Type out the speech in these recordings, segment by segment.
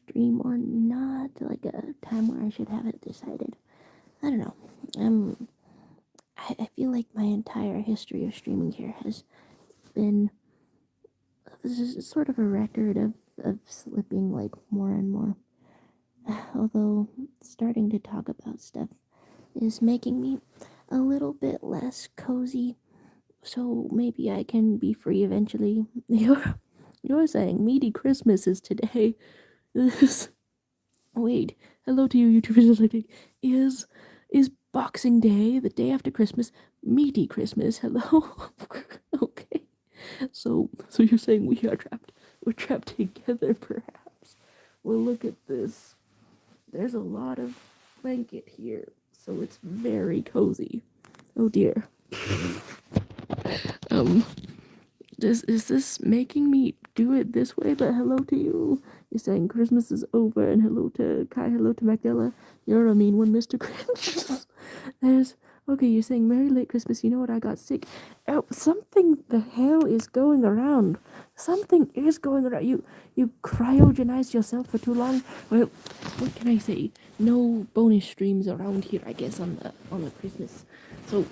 stream or not, like a time where I should have it decided. I don't know. Um, I feel like my entire history of streaming here has been this is sort of a record of slipping like more and more. Although starting to talk about stuff is making me a little bit less cozy, so maybe I can be free eventually. You're saying meaty Christmas is today. Wait, hello to you YouTubers listening. Is Boxing Day, the day after Christmas, meaty Christmas? Hello? Okay. So you're saying we're trapped together perhaps. Well, look at this. There's a lot of blanket here, so it's very cozy. Oh dear. Um, is this making me do it this way? But hello to you. You're saying Christmas is over, and hello to Kai, hello to Magdala. You're a mean one, Mr. Cringe. There's okay. You're saying Merry late Christmas. You know what? I got sick. Oh, something the hell is going around. Something is going around. You cryogenized yourself for too long. Well, what can I say? No bonus streams around here, I guess, on the Christmas. So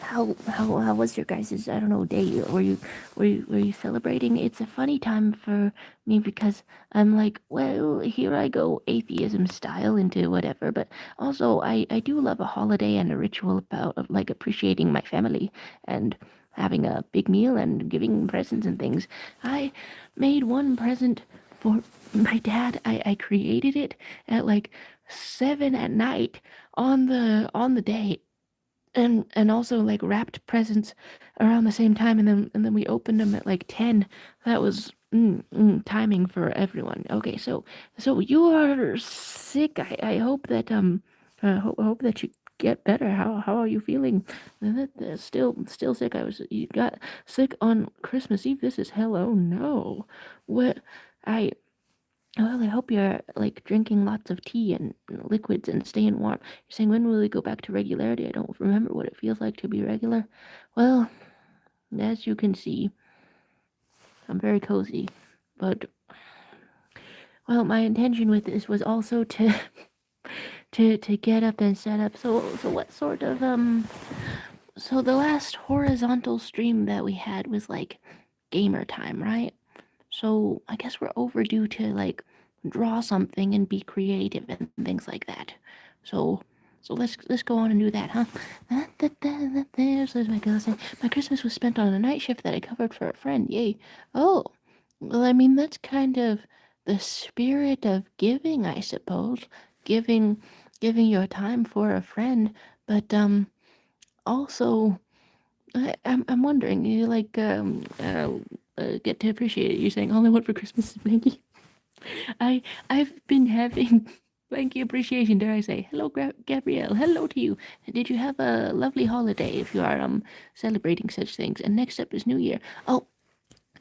how was your guys' I don't know day? Were you celebrating? It's a funny time for me because I'm like, well, here I go atheism style into whatever, but also I do love a holiday and a ritual about of, like appreciating my family and having a big meal and giving presents and things. I made one present for my dad. I created it at like 7 at night on the day and also like wrapped presents around the same time and then we opened them at like 10. That was timing for everyone. Okay, so you are sick. I hope that hope that you get better. How are you feeling? Still sick. You got sick on Christmas Eve. This is hell. Oh no. What I Well, I hope you're like drinking lots of tea and liquids and staying warm. You're saying when will we go back to regularity? I don't remember what it feels like to be regular. Well, as you can see, I'm very cozy. But well, my intention with this was also to to get up and set up. So what sort of so the last horizontal stream that we had was like gamer time, right? So I guess we're overdue to like draw something and be creative and things like that. So let's go on and do that, huh? There's my girl saying my Christmas was spent on a night shift that I covered for a friend. Yay! Oh, well, I mean that's kind of the spirit of giving, I suppose. Giving your time for a friend, but also I'm wondering, you like get to appreciate it. You're saying all I want for Christmas is blankie. I've been having blankie appreciation. Dare I say? Hello, Gabrielle. Hello to you. Did you have a lovely holiday? If you are celebrating such things. And next up is New Year. Oh,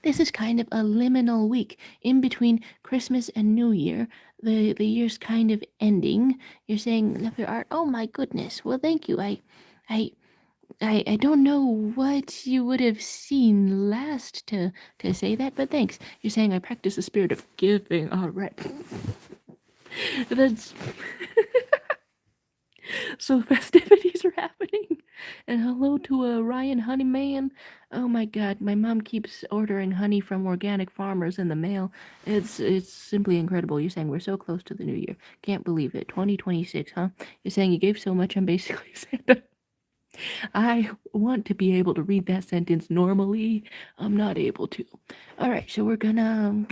this is kind of a liminal week in between Christmas and New Year. The year's kind of ending. You're saying love your art. Oh my goodness. Well, thank you. I I don't know what you would have seen last to say that, but thanks. You're saying I practice the spirit of giving. All right. That's so festivities are happening. And hello to Ryan Honeyman. Oh my god, my mom keeps ordering honey from organic farmers in the mail. It's simply incredible. You're saying we're so close to the new year. Can't believe it. 2026, huh? You're saying you gave so much I'm basically Santa. I want to be able to read that sentence normally. I'm not able to. All right, so we're gonna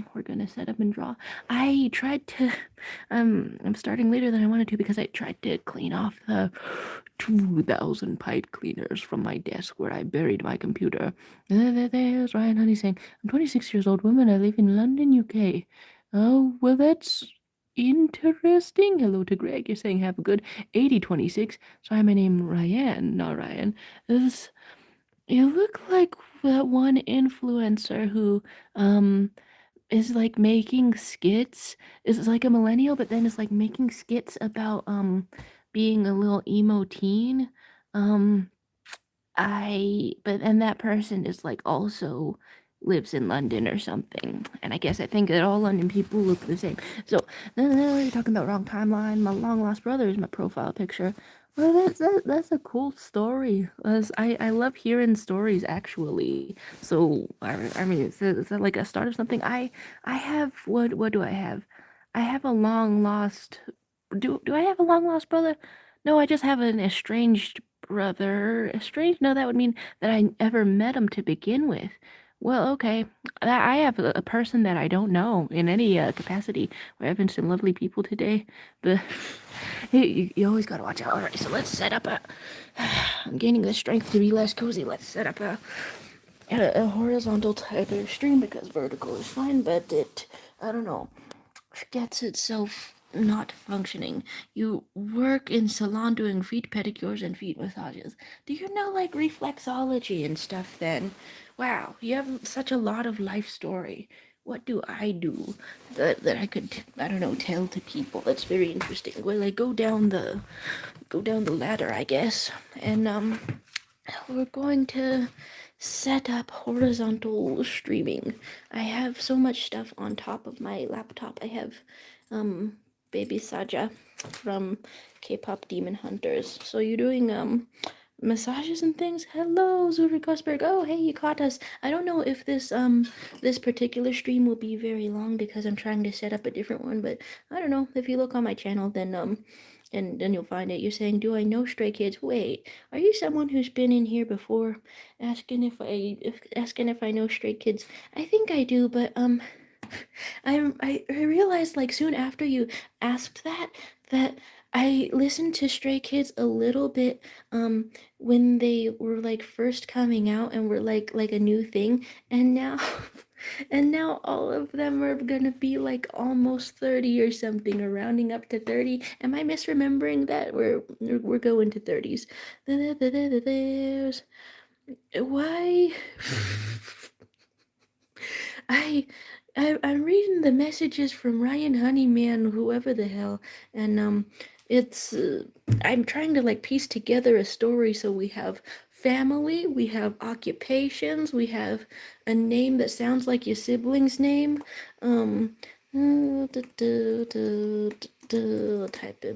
set up and draw. I tried to I'm starting later than I wanted to because I tried to clean off the 2,000 pipe cleaners from my desk where I buried my computer. There's Ryan Honey saying, "I'm 26 years old woman. I live in London, UK." Oh, well, that's interesting. Hello to Greg. You're saying have a good 8026. Sorry, my name Ryan, not Ryan. This You look like that one influencer who is like making skits. Is like a millennial, but then is like making skits about being a little emo teen. Um but and that person is like also lives in London or something. And I think that all London people look the same. So then you're talking about wrong timeline. My long lost brother is my profile picture. Well, that's a cool story. I love hearing stories actually. So I mean, is that like a start of something? I have what do I have? I have a long lost. Do I have a long lost brother? No, I just have an estranged brother. Estranged? No, that would mean that I ever met him to begin with. Well, okay. I have a person that I don't know in any capacity. We're having some lovely people today, but you always gotta watch out. All right, so let's set up a. I'm gaining the strength to be less cozy. Let's set up a horizontal type of stream because vertical is fine, but I don't know, gets itself not functioning. You work in salon doing feet pedicures and feet massages. Do you know like reflexology and stuff then? Wow, you have such a lot of life story. What do I do that I could I don't know tell to people? That's very interesting. Well, I go down the ladder, I guess. And we're going to set up horizontal streaming. I have so much stuff on top of my laptop. I have baby Saja from K-pop Demon Hunters. So you're doing massages and things. Hello, Zuri Gosberg. Oh, hey, you caught us. I don't know if this particular stream will be very long because I'm trying to set up a different one, but I don't know. If you look on my channel, then and then you'll find it. You're saying, "Do I know Stray Kids?" Wait, are you someone who's been in here before, asking if I know Stray Kids? I think I do, but I realized like soon after you asked that I listened to Stray Kids a little bit when they were like first coming out and were like a new thing, and now and now all of them are gonna be like almost 30 or something, or rounding up to 30. Am I misremembering that? We're going to 30s. There's why I, I'm reading the messages from Ryan Honeyman, whoever the hell, and it's I'm trying to like piece together a story. So we have family, we have occupations, we have a name that sounds like your sibling's name. Type in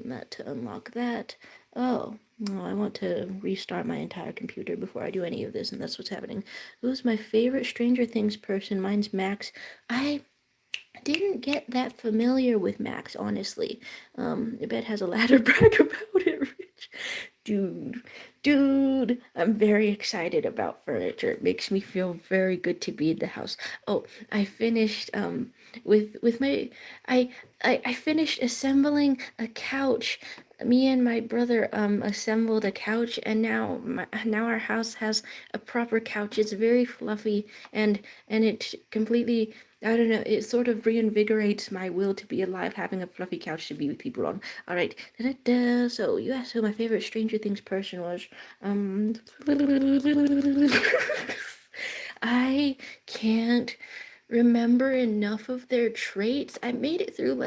that to unlock that. Oh, no, I want to restart my entire computer before I do any of this, and that's what's happening. Who's my favorite Stranger Things person? Mine's Max. I didn't get that familiar with Max, honestly. I bet has a ladder brag about it, Rich. Dude, I'm very excited about furniture. It makes me feel very good to be in the house. Oh, I finished with my I finished assembling a couch. Me and my brother assembled a couch, and now our house has a proper couch. It's very fluffy, and it completely, I don't know, it sort of reinvigorates my will to be alive, having a fluffy couch to be with people on. All right. Da-da-da. So you asked who my favorite Stranger Things person was. I can't remember enough of their traits. I made it through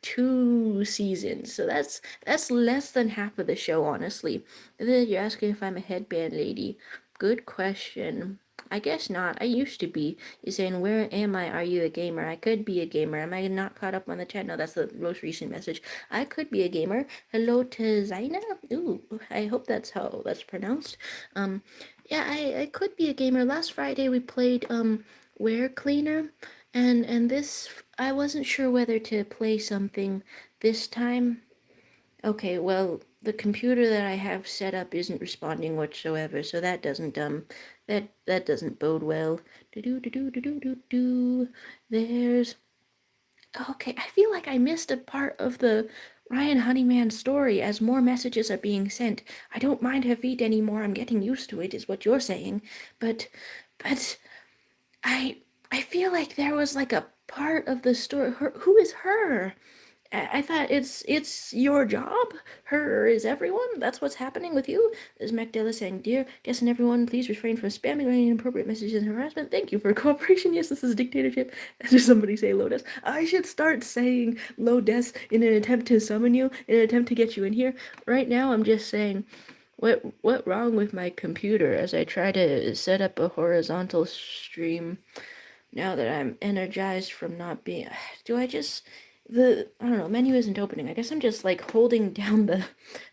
2 seasons, so that's less than half of the show, honestly. And then you're asking if I'm a headband lady. Good question. I guess not. I used to be. You're saying, where am I? Are you a gamer? I could be a gamer. Am I not caught up on the chat? No, that's the most recent message. I could be a gamer. Hello to Zaina. Ooh, I hope that's how that's pronounced. Yeah, I could be a gamer. Last Friday we played Ware Cleaner, and this I wasn't sure whether to play something this time. Okay, well, the computer that I have set up isn't responding whatsoever, so that doesn't that doesn't bode well. Do do do do do do do. There's okay. I feel like I missed a part of the Ryan Honeyman story as more messages are being sent. I don't mind her feet anymore. I'm getting used to it, is what you're saying. But I I feel like there was like a part of the story. Who is her? I thought it's your job. Her is everyone. That's what's happening with you. This is Magdala saying, "Dear guest and everyone, please refrain from spamming or any inappropriate messages and harassment. Thank you for cooperation. Yes, this is dictatorship." Does somebody say Lotus? I should start saying Lotus in an attempt to summon you, in an attempt to get you in here. Right now, I'm just saying What wrong with my computer as I try to set up a horizontal stream now that I'm energized from not being. Do I just. I don't know, menu isn't opening. I guess I'm just like holding down the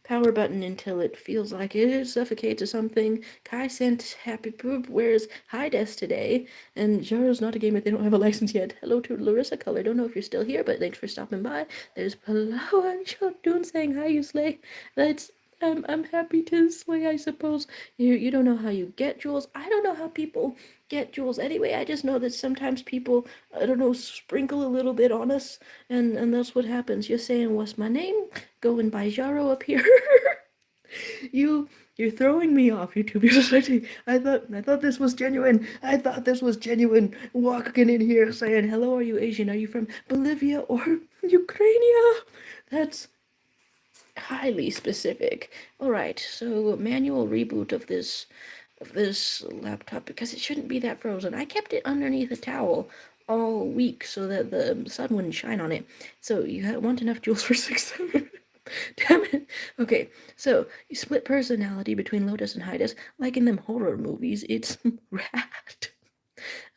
power button until it feels like it suffocates or something. Kai sent Happy Poop wears high desk today, and Jaro's not a gamer, they don't have a license yet. Hello to Larissa Color. Don't know if you're still here, but thanks for stopping by. There's Palau and Shotun saying hi, you slay. That's I'm happy to slay, I suppose. You don't know how you get jewels. I don't know how people get jewels anyway. I just know that sometimes people, I don't know, sprinkle a little bit on us, and that's what happens. You're saying, what's my name? Going by Jaro up here. You're throwing me off, YouTube Society. I thought this was genuine. I thought this was genuine. Walking in here saying, hello, are you Asian? Are you from Bolivia or Ukraine? That's highly specific. All right, so manual reboot of this laptop because it shouldn't be that frozen. I kept it underneath a towel all week so that the sun wouldn't shine on it. So you want enough jewels for 6-7. Damn it. Okay, so you split personality between Lotus and Hydas, like in them horror movies. It's rat.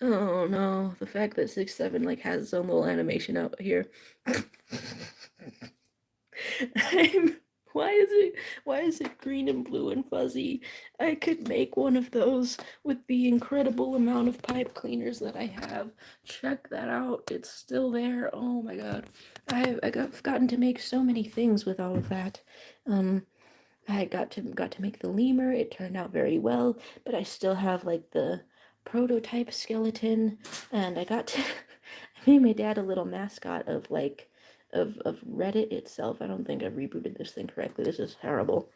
Oh no, the fact that 6-7 like has its own little animation out here. I'm why is it green and blue and fuzzy? I could make one of those with the incredible amount of pipe cleaners that I have. Check that out. It's still there. Oh my god. I've gotten to make so many things with all of that. I got to make the lemur. It turned out very well, but I still have like the prototype skeleton, and I got to I made my dad a little mascot of like of Reddit itself. I don't think I've rebooted this thing correctly. This is terrible.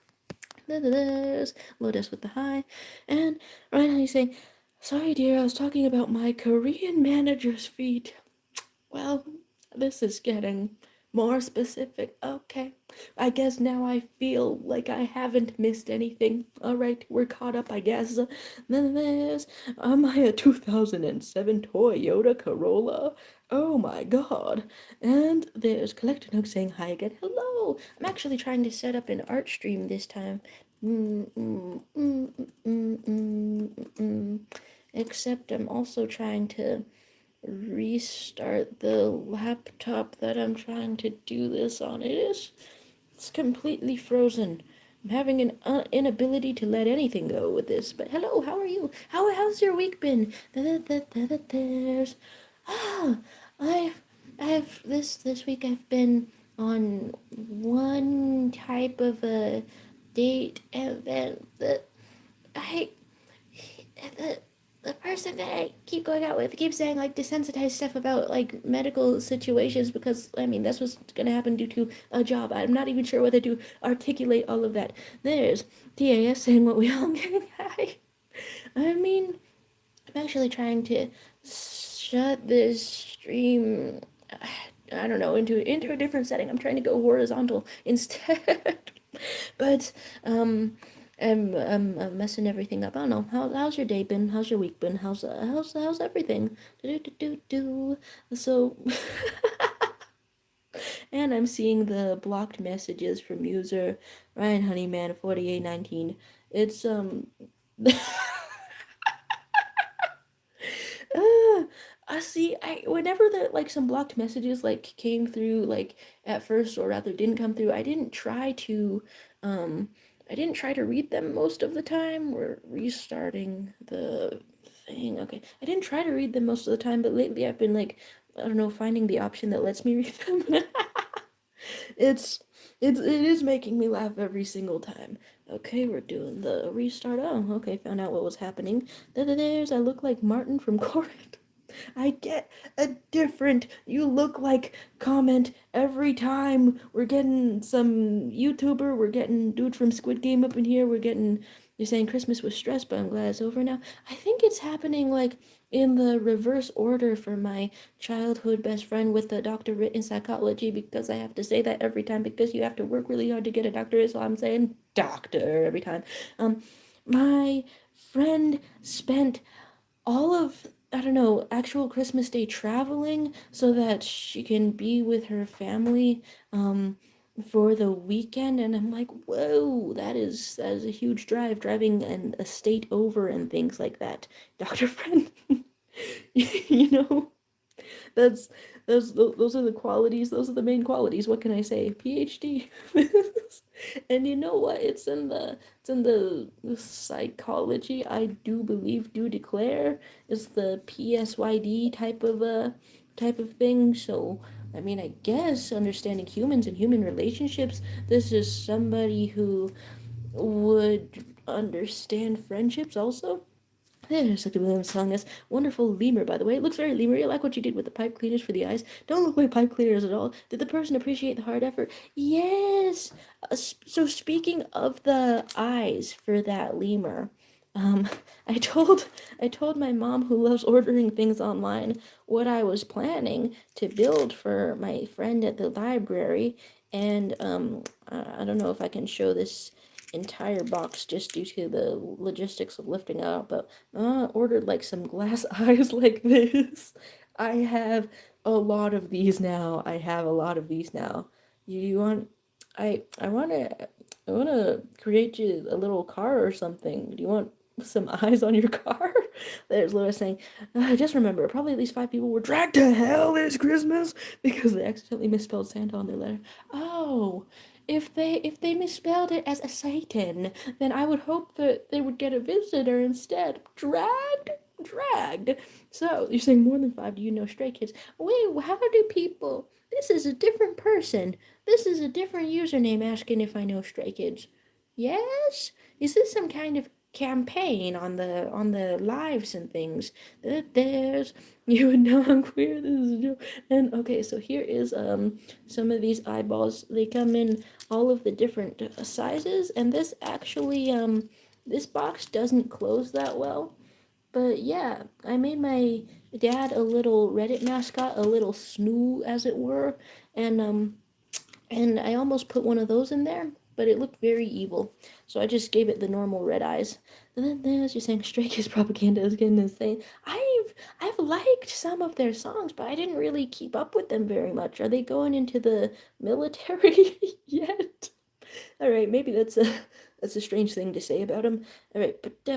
There's Lotus with the hi, and right now he's saying, "Sorry, dear, I was talking about my Korean manager's feet." Well, this is getting more specific. Okay. I guess now I feel like I haven't missed anything. Alright, we're caught up, I guess. Then there's my 2007 Toyota Corolla. Oh my god. And there's Collector Nook saying hi again. Hello. I'm actually trying to set up an art stream this time. Except I'm also trying to restart the laptop that I'm trying to do this on. It's completely frozen. I'm having an inability to let anything go with this. But hello, how are you? How's your week been? There's ah, I've this week I've been on one type of a date event that I the the person that I keep going out with keeps saying like desensitized stuff about like medical situations because I mean that's what's gonna happen due to a job. I'm not even sure whether to articulate all of that. There's TAS saying what we all getting high. I mean, I'm actually trying to shut this stream. I don't know into a different setting. I'm trying to go horizontal instead, but I'm messing everything up. I don't know. How's your day been? How's your week been? How's everything? Do do do do. So, and I'm seeing the blocked messages from user Ryan Honeyman 4819. It's I see. I whenever the like some blocked messages like came through like at first or rather didn't come through, um I didn't try to read them most of the time. We're restarting the thing. Okay. I didn't try to read them most of the time, but lately I've been like I don't know, finding the option that lets me read them. it's it is making me laugh every single time. Okay, we're doing the restart. Oh, okay, found out what was happening. There's I look like Martin from Corinth. I get a different you look like comment every time. We're getting some YouTuber, we're getting dude from Squid Game up in here, you're saying Christmas was stress, but I'm glad it's over now. I think it's happening like in the reverse order for my childhood best friend with a doctorate in psychology because I have to say that every time because you have to work really hard to get a doctorate, so I'm saying doctor every time. Um, my friend spent all of I don't know, actual Christmas Day traveling so that she can be with her family. Um, for the weekend, and I'm like, whoa, that is a huge drive, driving a state over and things like that. Dr. Friend, you know, that's those are the qualities. Those are the main qualities. What can I say? PhD. And you know what? It's in the psychology. I do believe, do declare, is the PSYD type of thing. So I mean, I guess understanding humans and human relationships. This is somebody who would understand friendships also. There's such a Williams song. This wonderful lemur, by the way. It looks very lemur. I like what you did with the pipe cleaners for the eyes. Don't look like pipe cleaners at all. Did the person appreciate the hard effort? Yes. So speaking of the eyes for that lemur, um, I told I told my mom, who loves ordering things online, what I was planning to build for my friend at the library, and I don't know if I can show this entire box just due to the logistics of lifting it out, but ordered like some glass eyes like this. I have a lot of these now. I have a lot of these now. You want? I wanna create you a little car or something. Do you want some eyes on your car? There's Lewis saying, just remember, probably at least 5 people were dragged to hell this Christmas because they accidentally misspelled Santa on their letter. Oh, if they misspelled it as a Satan, then I would hope that they would get a visitor instead. Dragged. So you're saying more than 5? Do you know Stray Kids? Wait, how do people? This is a different person. This is a different username asking if I know Stray Kids. Yes? Is this some kind of campaign on the lives and things? That there's you would know I'm queer. This is a joke. And okay, so here is some of these eyeballs. They come in all of the different sizes, and this actually this box doesn't close that well. But yeah, I made my dad a little Reddit mascot, a little snoo as it were, and I almost put one of those in there, but it looked very evil. So I just gave it the normal red eyes. And then there's you saying Stray Kids propaganda is getting insane. I've liked some of their songs, but I didn't really keep up with them very much. Are they going into the military yet? All right, maybe that's a strange thing to say about him. All right, what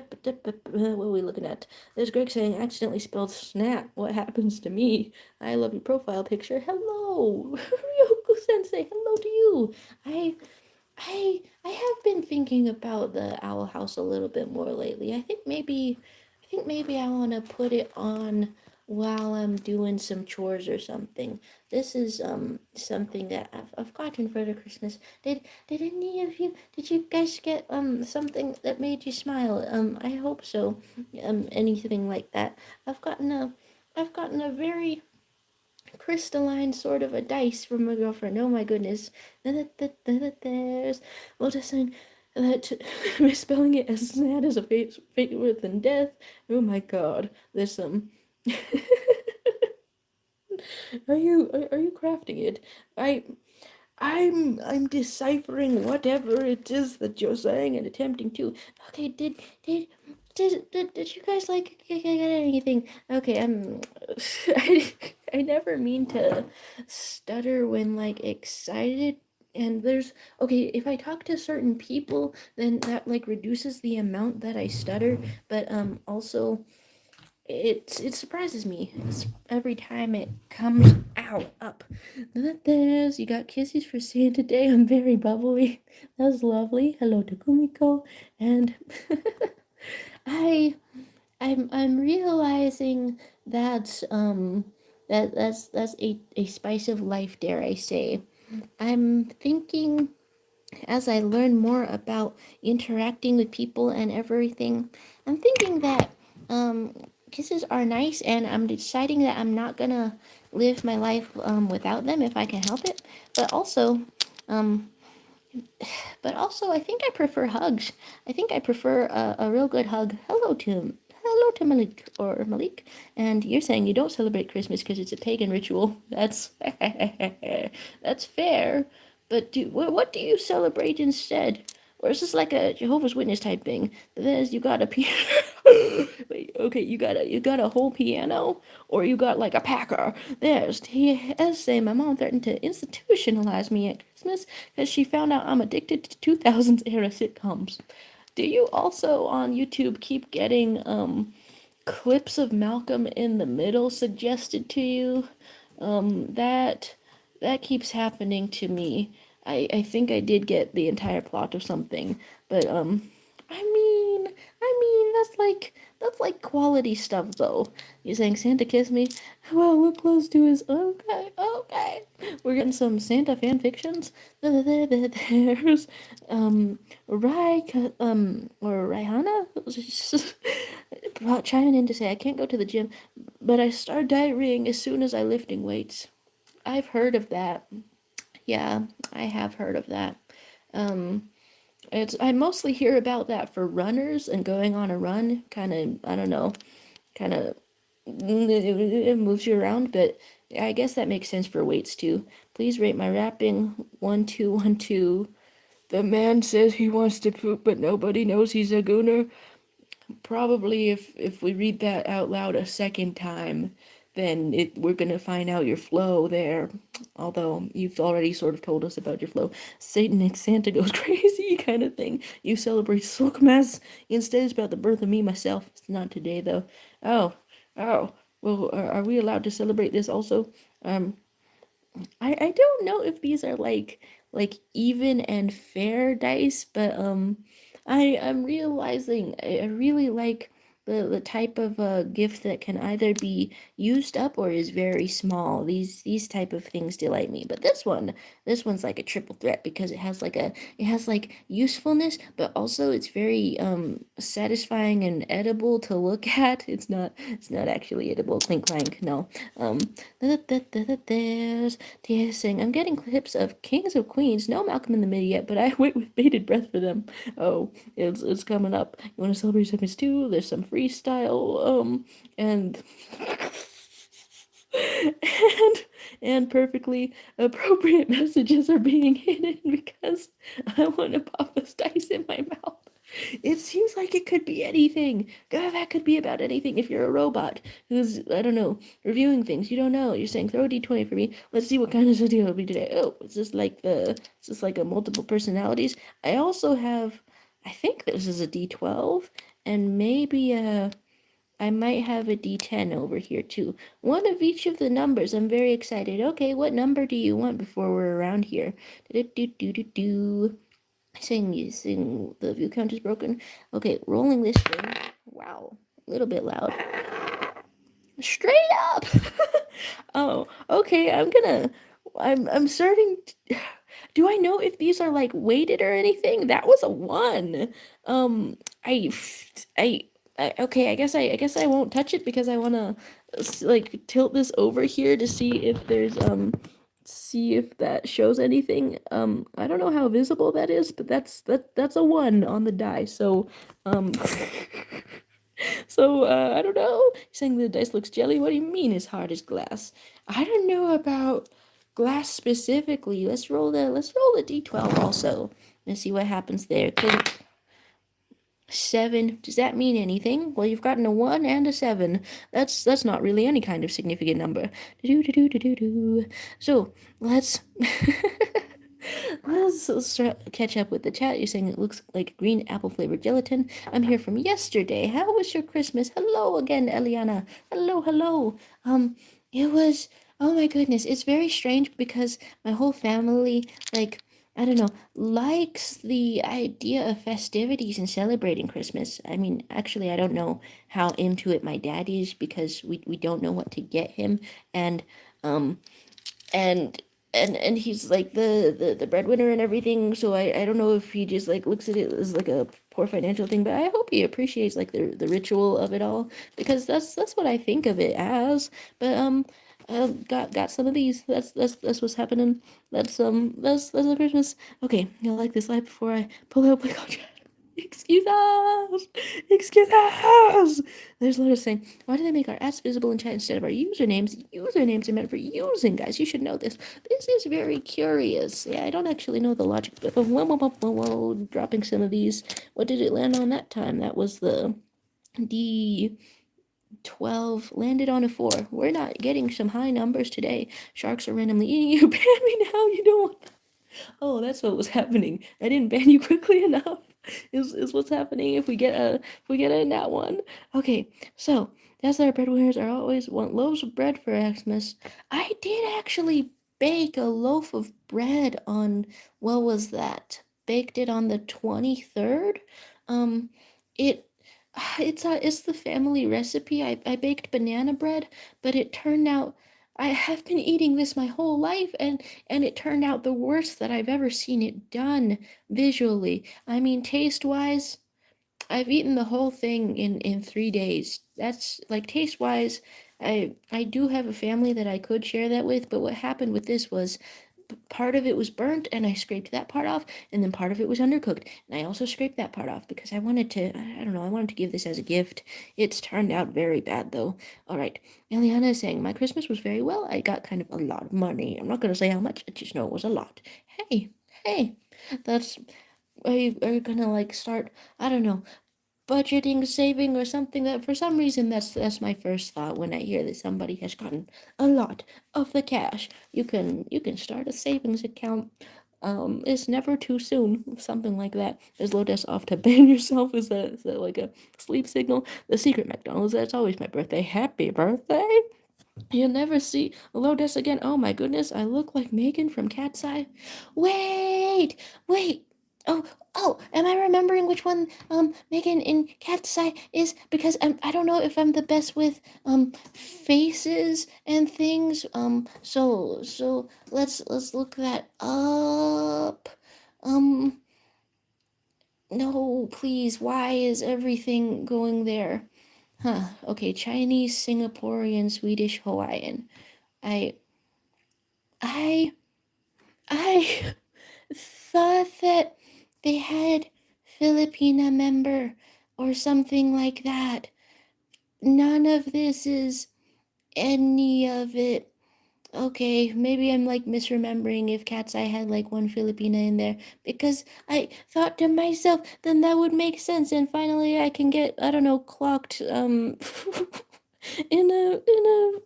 are we looking at? There's Greg saying accidentally spelled snap. What happens to me? I love your profile picture. Hello, Ryoko Sensei. Hello to you. I I have been thinking about the Owl House a little bit more lately. I think maybe I want to put it on while I'm doing some chores or something. This is something that I've gotten for the Christmas. Did any of you did you guys get something that made you smile? I hope so. Anything like that. I've gotten a I've gotten a very crystalline sort of a dice from my girlfriend. Oh my goodness. There's Lotus saying that misspelling it as sad as a fate within death. Oh my god. There's some. Are you crafting it? I I'm deciphering whatever it is that you're saying and attempting to. Okay, did did you guys like get anything? Okay, I never mean to stutter when like excited. And there's okay, if I talk to certain people, then that like reduces the amount that I stutter. But also it surprises me every time it comes out up. There's you got kisses for Santa Day. I'm very bubbly. That's lovely. Hello to Kumiko, and I I'm realizing that's a spice of life, dare I say. I'm thinking as I learn more about interacting with people and everything, I'm thinking that um, kisses are nice, and I'm deciding that I'm not gonna live my life without them if I can help it. But also, um, I think I prefer hugs. I think I prefer a real good hug. Hello to Malik or Malik, and you're saying you don't celebrate Christmas because it's a pagan ritual. That's that's fair. But what do you celebrate instead? Or is this like a Jehovah's Witness type thing? There's you got a Peter. Wait, okay, you got a whole piano, or you got like a packer? There's TSA. My mom threatened to institutionalize me at Christmas because she found out I'm addicted to 2000s era sitcoms. Do you also on YouTube keep getting clips of Malcolm in the Middle suggested to you? That keeps happening to me. I think I did get the entire plot of something, but that's like quality stuff though. You saying Santa kiss me? Well, we're close to his. Okay, okay. We're getting some Santa fan fictions. There's or Rihanna chiming in to say I can't go to the gym, but I start diarrheaing as soon as I lifting weights. I've heard of that. Yeah, I have heard of that. Um, I mostly hear about that for runners and going on a run. Kind of, I don't know, kind of it moves you around, but I guess that makes sense for weights too. Please rate my rapping 1 2 1 2. The man says he wants to poop, but nobody knows he's a gooner. Probably if we read that out loud a second time, then we're gonna find out your flow there. Although you've already sort of told us about your flow. Satan and Santa goes crazy kind of thing. You celebrate Silkmas. Instead, it's about the birth of me myself. It's not today though. Oh, oh. Well, are we allowed to celebrate this also? Um, I don't know if these are like even and fair dice, but I'm realizing I really like the type of gift that can either be used up or is very small. These type of things delight me. But this one's like a triple threat because it has like usefulness, but also it's very satisfying and edible to look at. It's not actually edible. Clink clank. No. Um there's saying, I'm getting clips of Kings of Queens. No Malcolm in the Middle yet, but I wait with bated breath for them. Oh, it's coming up. You want to celebrate seconds too? There's some freestyle, and and and perfectly appropriate messages are being hidden because I want to pop this dice in my mouth. It seems like it could be anything. God, that could be about anything. If you're a robot who's, I don't know, reviewing things, you don't know. You're saying throw a d20 for me. Let's see what kind of video it'll be today. Oh, is this like a multiple personalities? I also have, I think this is a d12, and maybe I might have a d10 over here too. One of each of the numbers. I'm very excited. Okay, what number do you want before we're around here? Do do do do do. Saying the view count is broken. Okay, rolling this thing. Wow, a little bit loud. Straight up. Oh, okay. I'm starting. Do I know if these are like weighted or anything? That was a one. Um, I, I, okay. I guess I won't touch it because I wanna like tilt this over here to see if there's see if that shows anything. I don't know how visible that is, but that's a one on the die. So, um, I don't know. You're saying the dice looks jelly. What do you mean as hard as glass? I don't know about glass specifically. Let's roll the d12 also and see what happens there. Clink. 7. Does that mean anything? Well, you've gotten a 1 and a 7. That's not really any kind of significant number. Do do do do do do. So let's let's catch up with the chat. You're saying it looks like green apple flavored gelatin. I'm here from yesterday. How was your Christmas? Hello again, Eliana. Hello, hello. It was. Oh my goodness, it's very strange because my whole family like I don't know, likes the idea of festivities and celebrating Christmas. I mean, actually, I don't know how into it my dad is because we don't know what to get him, and um and and he's like the breadwinner and everything. So I don't know if he just like looks at it as like a poor financial thing, but I hope he appreciates like the ritual of it all because that's what I think of it as. But got some of these. That's what's happening. That's the Christmas. Okay, you'll like this light before I pull out my contract. Excuse us! Excuse us! There's Lotus saying, why do they make our ads visible in chat instead of our usernames? Usernames are meant for using, guys. You should know this. This is very curious. Yeah, I don't actually know the logic, but whoa, dropping some of these. What did it land on that time? That was the D12 landed on a 4. We're not getting some high numbers today. Sharks are randomly eating you. Ban me now. You don't want. Oh, that's what was happening. I didn't ban you quickly enough. Is what's happening if we get a nat one. Okay, so that's our breadwinners are always want loaves of bread for Xmas. I did actually bake a loaf of bread on what was that? Baked it on the 23rd. Um, it it's the family recipe. I baked banana bread, but it turned out I have been eating this my whole life, and it turned out the worst that I've ever seen it done visually. I mean, taste-wise, I've eaten the whole thing in 3 days. That's like taste-wise, I do have a family that I could share that with, but what happened with this was part of it was burnt and I scraped that part off, and then part of it was undercooked. And I also scraped that part off because I wanted to, I don't know, I wanted to give this as a gift. It's turned out very bad though. All right. Eliana is saying, my Christmas was very well. I got kind of a lot of money. I'm not going to say how much, I just know it was a lot. Hey, hey, that's, are you gonna like start, I don't know, budgeting, saving, or something? That for some reason that's my first thought when I hear that somebody has gotten a lot of the cash. You can start a savings account. It's never too soon. Something like that. Is Lotus off to ban yourself? Is that like a sleep signal? The secret McDonald's. That's always my birthday. Happy birthday. You'll never see Lotus again. Oh my goodness, I look like Megan from Cat's Eye. Wait, wait. Oh, oh, am I remembering which one Megan in Cat's Eye is? Because I don't know if I'm the best with faces and things. So let's look that up. Um no, please. Why is everything going there? Huh. Okay, Chinese, Singaporean, Swedish, Hawaiian. I I I thought that they had Filipina member or something like that. None of this is any of it. Okay, maybe I'm like misremembering if Cat's Eye had like one Filipina in there, because I thought to myself, then that would make sense, and finally I can get, I don't know, clocked in a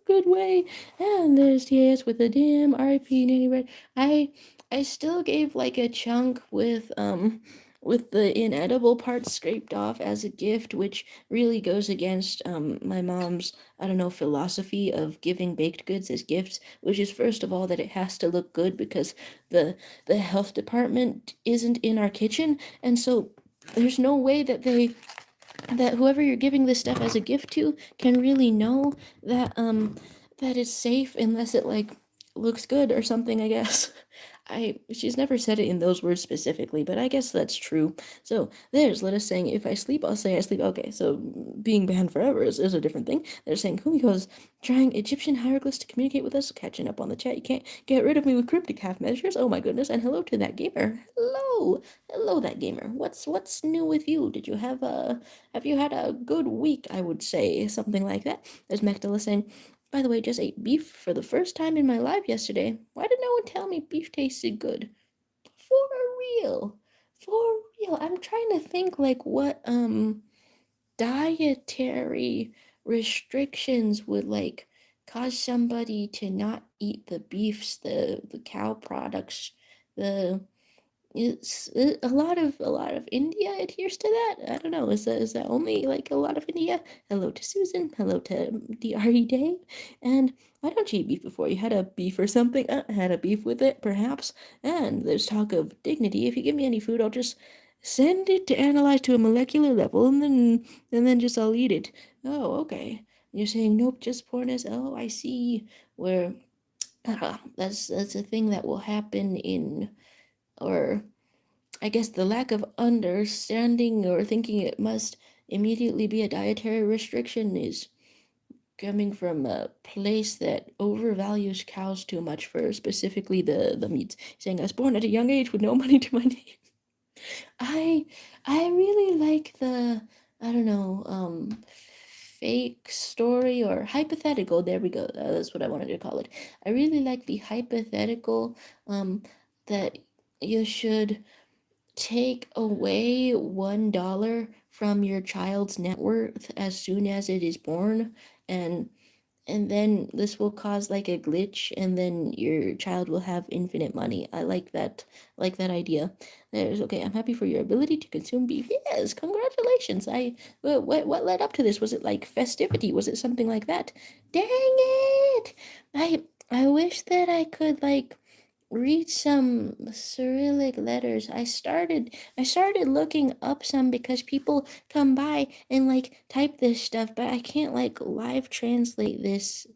good way. And there's TAS with a damn RIP Nanny Red. I still gave like a chunk with the inedible parts scraped off as a gift, which really goes against my mom's, I don't know, philosophy of giving baked goods as gifts, which is first of all that it has to look good because the health department isn't in our kitchen, and so there's no way that whoever you're giving this stuff as a gift to can really know that it's safe unless it like looks good or something, I guess. She's never said it in those words specifically, but I guess that's true. So there's Let us saying, if I sleep, I'll say I sleep. Okay, so being banned forever is a different thing. They're saying Kumiko's trying Egyptian hieroglyphs to communicate with us, catching up on the chat. You can't get rid of me with cryptic half measures. Oh my goodness, and hello to that gamer. Hello that gamer. What's new with you? Did you have you had a good week, I would say, something like that. There's Magdala saying, by the way, just ate beef for the first time in my life yesterday. Why did no one tell me beef tasted good? For real. For real. I'm trying to think like what dietary restrictions would like cause somebody to not eat the beefs, the cow products, the it's a lot of India adheres to that. I don't know. Is that only like a lot of India? Hello to Susan. Hello to Dre Dave. And why don't you eat beef before? You had a beef or something? Had a beef with it, perhaps. And there's talk of dignity. If you give me any food, I'll just send it to analyze to a molecular level, and then just I'll eat it. Oh, okay. You're saying nope, just poorness. Oh, I see. Where that's a thing that will happen in, or I guess the lack of understanding or thinking it must immediately be a dietary restriction is coming from a place that overvalues cows too much for specifically the meats. Saying I was born at a young age with no money to my name. I I really like the, I don't know, fake story or hypothetical. There we go. That's what I wanted to call it. I really like the hypothetical that you should take away $1 from your child's net worth as soon as it is born, and then this will cause like a glitch, and then your child will have infinite money. I like that idea. There's okay, I'm happy for your ability to consume beef. Yes, congratulations. What led up to this? Was it like festivity? Was it something like that? Dang it. I wish that I could like read some Cyrillic letters. I started looking up some because people come by and like type this stuff, but I can't like live translate this.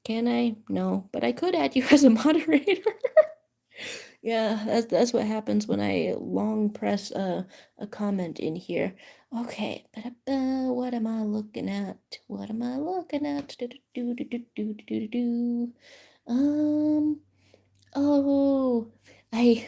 Can I? No, but I could add you as a moderator. Yeah, that's what happens when I long press a comment in here. Okay, what am I looking at? What am I looking at? Do do do do do do do do do. Um. Oh, I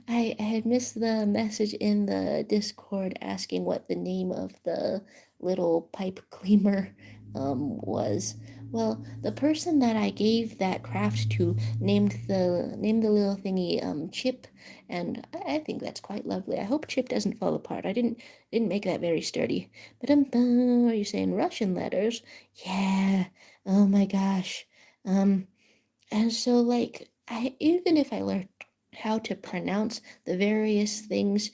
I had missed the message in the Discord asking what the name of the little pipe cleaner was. Well, the person that I gave that craft to named the little thingy Chip, and I think that's quite lovely. I hope Chip doesn't fall apart. I didn't make that very sturdy. But are you saying Russian letters? Yeah. Oh my gosh. Um and so, like, even if I learned how to pronounce the various things,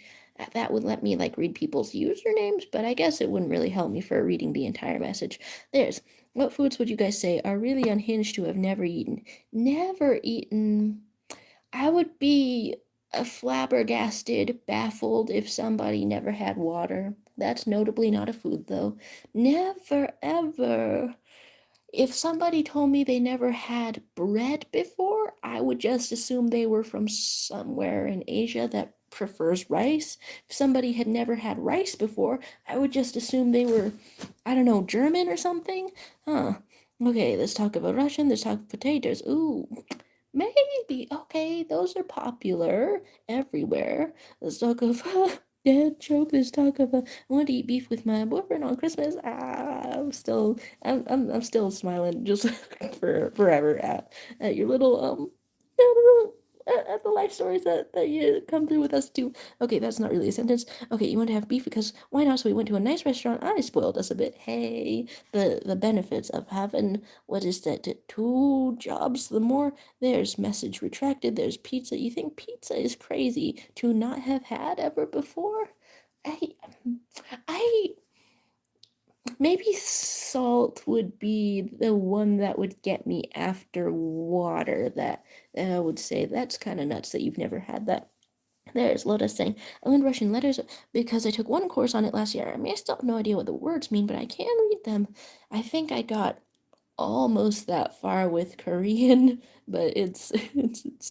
that would let me like read people's usernames, but I guess it wouldn't really help me for reading the entire message. There's what foods would you guys say are really unhinged to have never eaten? Never eaten. I would be flabbergasted, baffled if somebody never had water. That's notably not a food, though. Never ever. If somebody told me they never had bread before, I would just assume they were from somewhere in Asia that prefers rice. If somebody had never had rice before, I would just assume they were, I don't know, German or something. Huh. Okay, let's talk about Russian. Let's talk potatoes. Ooh, maybe. Okay, those are popular everywhere. Let's talk of dad joke. Let's talk of I want to eat beef with my boyfriend on Christmas. I'm still smiling just for forever at your little at the life stories that you come through with us too. Okay, that's not really a sentence. Okay, you want to have beef because why not? So we went to a nice restaurant. I spoiled us a bit. Hey, the benefits of having what is that? Two jobs. The more there's message retracted. There's pizza. You think pizza is crazy to not have had ever before? I I maybe salt would be the one that would get me after water. That I would say that's kind of nuts that you've never had that. There's Lotus saying, I learned Russian letters because I took one course on it last year. I mean, I still have no idea what the words mean, but I can read them. I think I got almost that far with Korean, but it's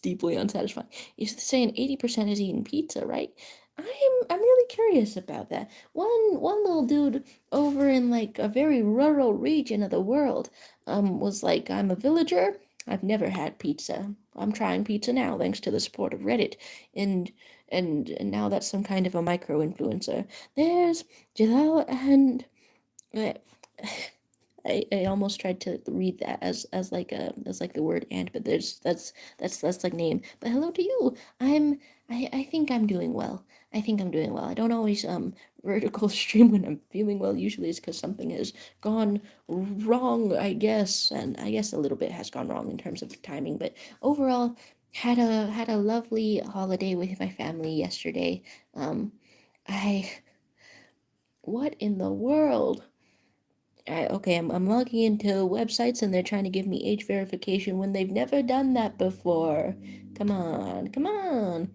deeply unsatisfying. You're saying 80% is eating pizza, right? I'm really curious about that. One little dude over in like a very rural region of the world was like, I'm a villager. I've never had pizza. I'm trying pizza now thanks to the support of Reddit, and and now that's some kind of a micro influencer. There's Jalal and uh, I almost tried to read that as like a as like the word and, but there's that's like name. But hello to you. I think I'm doing well. I think I'm doing well. I don't always vertical stream when I'm feeling well. Usually it's because something has gone wrong, I guess, and I guess a little bit has gone wrong in terms of timing. But overall, had a lovely holiday with my family yesterday. I what in the world? Okay, I'm logging into websites and they're trying to give me age verification when they've never done that before. Come on, come on.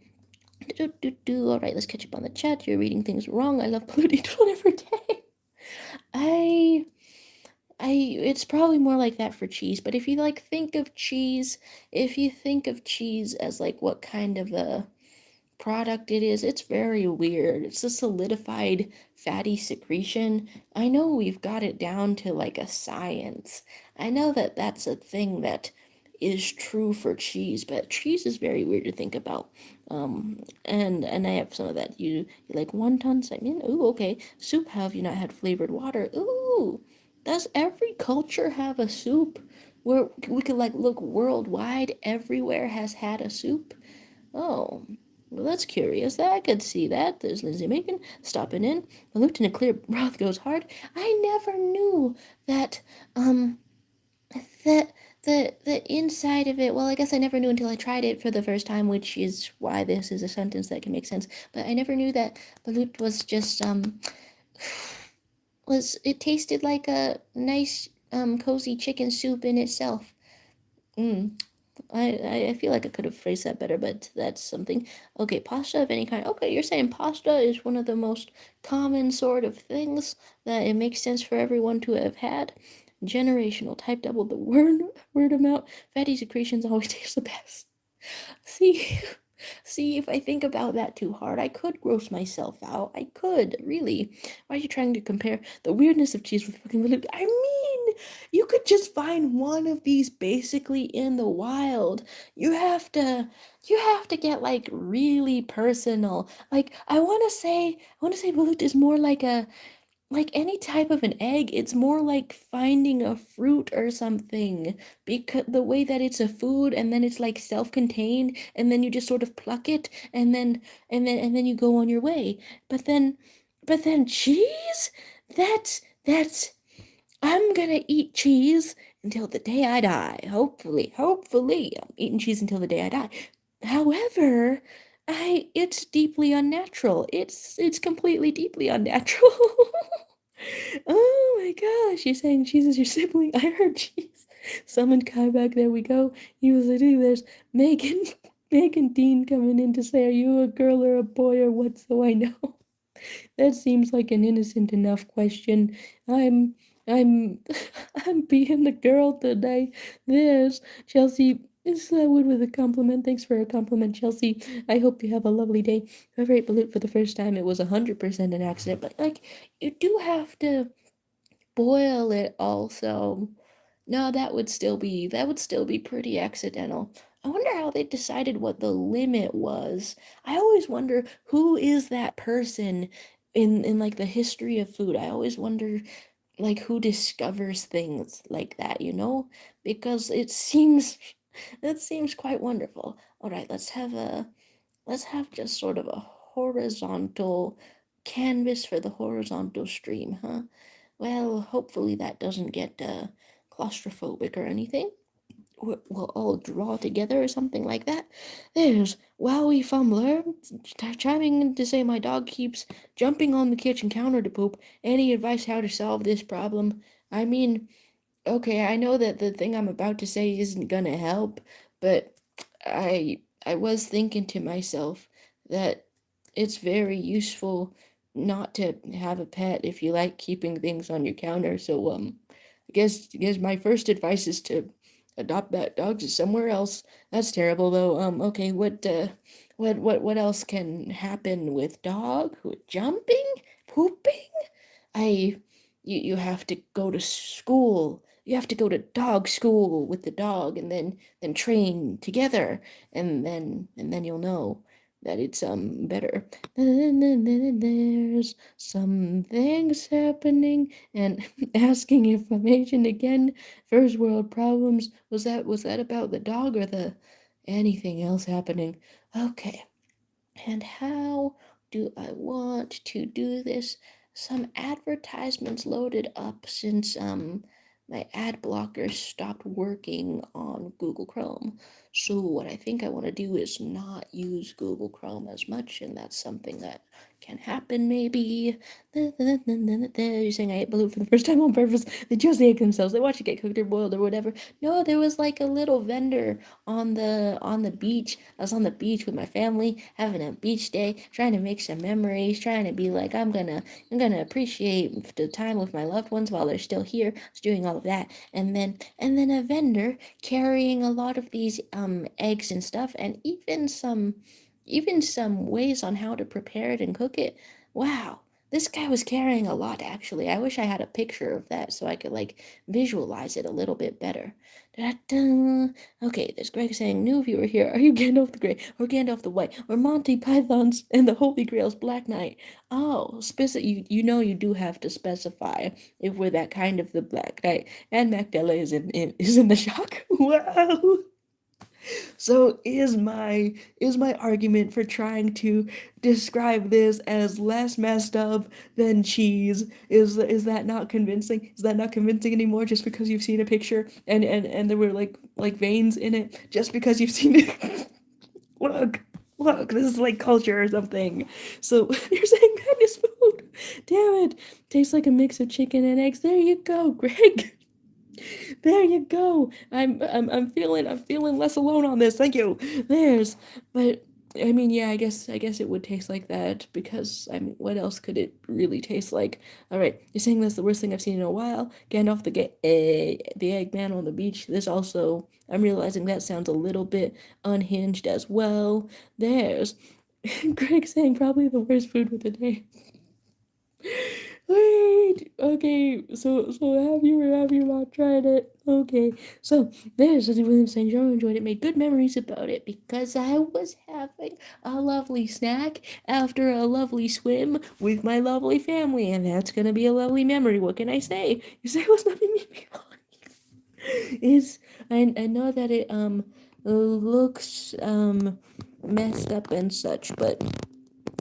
All right, let's catch up on the chat. You're reading things wrong. I love polluting every day. I, it's probably more like that for cheese. But if you like think of cheese, if you think of cheese as like what kind of a product it is. It's very weird. It's a solidified fatty secretion. I know we've got it down to like a science. I know that that's a thing that is true for cheese, but cheese is very weird to think about. And I have some of that. You like wonton segment? Ooh, okay. Soup. Have you not had flavored water? Ooh, does every culture have a soup? Where we could like look worldwide, everywhere has had a soup. Oh. Well, that's curious. I could see that. There's Lindsay Macon stopping in. The Lieutenant Clear mouth goes hard. I never knew that, um, that the inside of it. Well, I guess I never knew until I tried it for the first time, which is why this is a sentence that can make sense. But I never knew that balut was just was it tasted like a nice cozy chicken soup in itself. Mm. I feel like I could have phrased that better, but that's something. Okay, pasta of any kind. Okay, you're saying pasta is one of the most common sort of things that it makes sense for everyone to have had. Generational. Type double the word amount. Fatty secretions always taste the best. See, see, if I think about that too hard, I could gross myself out. I could, really. Why are you trying to compare the weirdness of cheese with fucking religion? I mean, you could just find one of these basically in the wild. You have to get like really personal. Like I want to say balut is more like any type of an egg, it's more like finding a fruit or something, because the way that it's a food and then it's like self-contained and then you just sort of pluck it and then you go on your way. But then cheese? That's I'm gonna eat cheese until the day I die. Hopefully, I'm eating cheese until the day I die. However, it's deeply unnatural. It's completely deeply unnatural. Oh my gosh, you're saying cheese is your sibling? I heard cheese. Summon Kai back. There we go. He was like, "Ooh, there's Megan, Megan Dean coming in to say, are you a girl or a boy or what? So I know." That seems like an innocent enough question. I'm, I'm, I'm being the girl today. There's Chelsea. Is that wood with a compliment? Thanks for a compliment, Chelsea. I hope you have a lovely day. Whoever ate balut for the first time, it was 100% an accident. But like, you do have to boil it also. No, that would still be pretty accidental. I wonder how they decided what the limit was. I always wonder who is that person in like the history of food. I always wonder like who discovers things like that, Because it seems that seems quite wonderful. All right, let's have just sort of a horizontal canvas for the horizontal stream, huh? Well, hopefully that doesn't get claustrophobic or anything. We'll all draw together or something like that. There's Wowie Fumbler chiming in to say my dog keeps jumping on the kitchen counter to poop. Any advice how to solve this problem? I mean, okay, I know that the thing I'm about to say isn't gonna help, but I was thinking to myself that it's very useful not to have a pet if you like keeping things on your counter. So I guess my first advice is to adopt that dog to somewhere else. That's terrible though. Okay, what else can happen with dog? With jumping? Pooping? I you have to go to school. You have to go to dog school with the dog and then train together and then you'll know that it's better. There's some things happening and asking information again. First world problems. Was that about the dog or the anything else happening? Okay. And how do I want to do this? Some advertisements loaded up since my ad blocker stopped working on Google Chrome. So what I think I want to do is not use Google Chrome as much, and that's something that can happen maybe. You're saying I ate balut for the first time on purpose. They just ate themselves. They watch it get cooked or boiled or whatever. No, there was like a little vendor on the beach. I was on the beach with my family, having a beach day, trying to make some memories, trying to be like I'm gonna appreciate the time with my loved ones while they're still here. I was doing all of that. And then a vendor carrying a lot of these eggs and stuff and even some ways on how to prepare it and cook it. Wow. This guy was carrying a lot, actually. I wish I had a picture of that so I could, like, visualize it a little bit better. Da-da. Okay, there's Greg saying, new viewer here. Are you Gandalf the Grey or Gandalf the White or Monty Python's and the Holy Grail's Black Knight? Oh, you know you do have to specify if we're that kind of the Black Knight. And Magdala is in the shock. Wow. So is my argument for trying to describe this as less messed up than cheese, is that not convincing? Is that not convincing anymore just because you've seen a picture and there were like veins in it just because you've seen it? Look, look, this is like culture or something. So you're saying that is food. Damn it. Tastes like a mix of chicken and eggs. There you go, Greg. There you go. I'm feeling less alone on this. Thank you. But I mean, yeah, I guess it would taste like that because I mean, what else could it really taste like? All right, you're saying that's the worst thing I've seen in a while. Gandalf the Eggman on the beach. This also, I'm realizing that sounds a little bit unhinged as well. There's Greg saying probably the worst food of the day. Wait, okay, so have you or have you not tried it? Okay, so there's Susie Williams saying Joe enjoyed it, made good memories about it because I was having a lovely snack after a lovely swim with my lovely family, and that's gonna be a lovely memory. What can I say? You say what's nothing me behind. Is I know that it looks messed up and such, but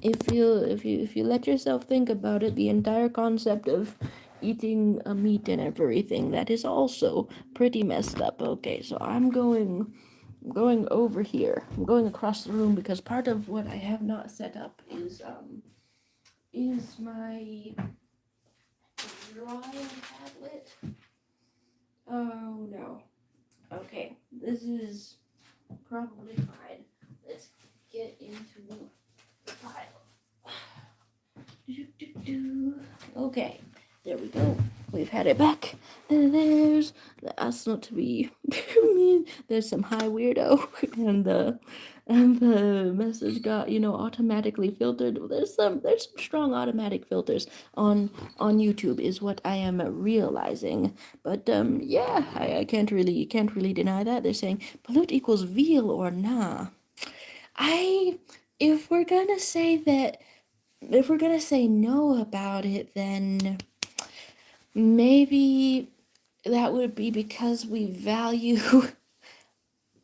if you let yourself think about it, the entire concept of eating a meat and everything, that is also pretty messed up. Okay, so I'm going over here. I'm going across the room because part of what I have not set up is my drawing tablet. Oh no. Okay, this is probably fine. Let's get into the pile. Okay, there we go. We've had it back. That's not to be mean. There's some high weirdo, and the message got automatically filtered. There's some strong automatic filters on YouTube is what I am realizing. But yeah, I can't really deny that. They're saying pollute equals veal or nah. I if we're gonna say that if we're gonna say no about it, then maybe that would be because we value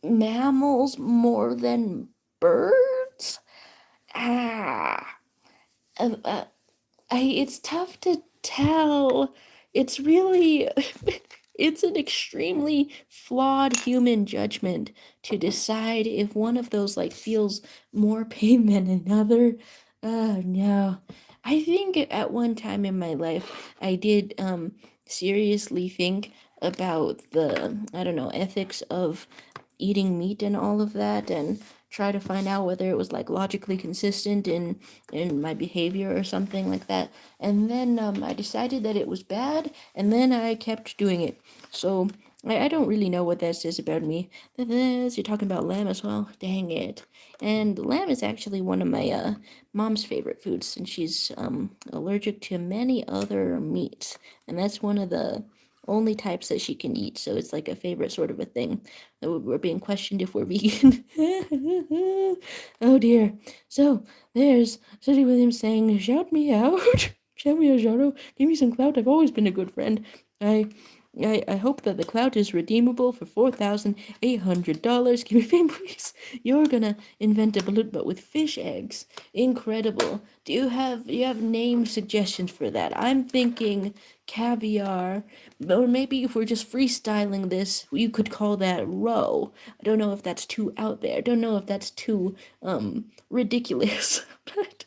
mammals more than birds. Ah, uh, uh, it's tough to tell. It's really, it's an extremely flawed human judgment to decide if one of those like feels more pain than another. Oh no. I think at one time in my life I did seriously think about the, I don't know, ethics of eating meat and all of that, and try to find out whether it was like logically consistent in my behavior or something like that. And then I decided that it was bad, and then I kept doing it. So I don't really know what that says about me. You're talking about lamb as well. Dang it. And lamb is actually one of my mom's favorite foods, and she's allergic to many other meats, and that's one of the only types that she can eat. So it's like a favorite sort of a thing. We're being questioned if we're vegan. Oh dear. So there's City Williams saying, "Shout me out, shout me out, Jaro. Give me some clout. I've always been a good friend. I." I hope that the clout is redeemable for $4,800. Give me fame, please. You're gonna invent a balloon, but with fish eggs. Incredible. Do you have name suggestions for that? I'm thinking caviar, or maybe if we're just freestyling this, you could call that roe. I don't know if that's too out there. I don't know if that's too ridiculous. But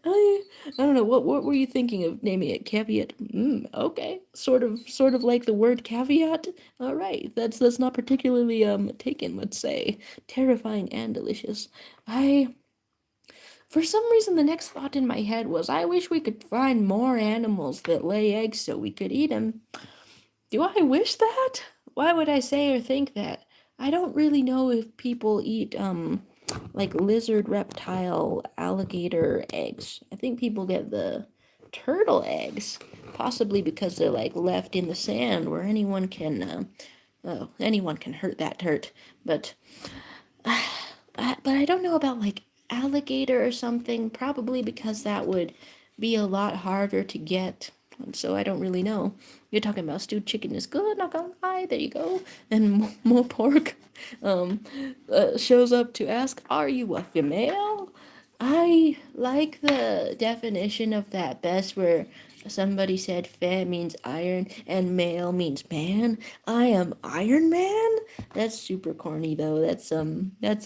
I don't know. What were you thinking of naming it? Caveat. Okay. Sort of like the word caveat. All right. That's not particularly taken, let's say. Terrifying and delicious. I For some reason, the next thought in my head was, I wish we could find more animals that lay eggs so we could eat them. Do I wish that? Why would I say or think that? I don't really know if people eat like lizard, reptile, alligator eggs. I think people get the turtle eggs, possibly because they're like left in the sand where anyone can hurt that hurt. But but I don't know about like alligator or something. Probably because that would be a lot harder to get And so I don't really know. You're talking about stewed chicken is good, not gonna lie. There you go. And more pork um, shows up to ask, "Are you a female?" I like the definition of that best, where somebody said "fe" means iron and "male" means man. I am Iron Man. That's super corny though. That's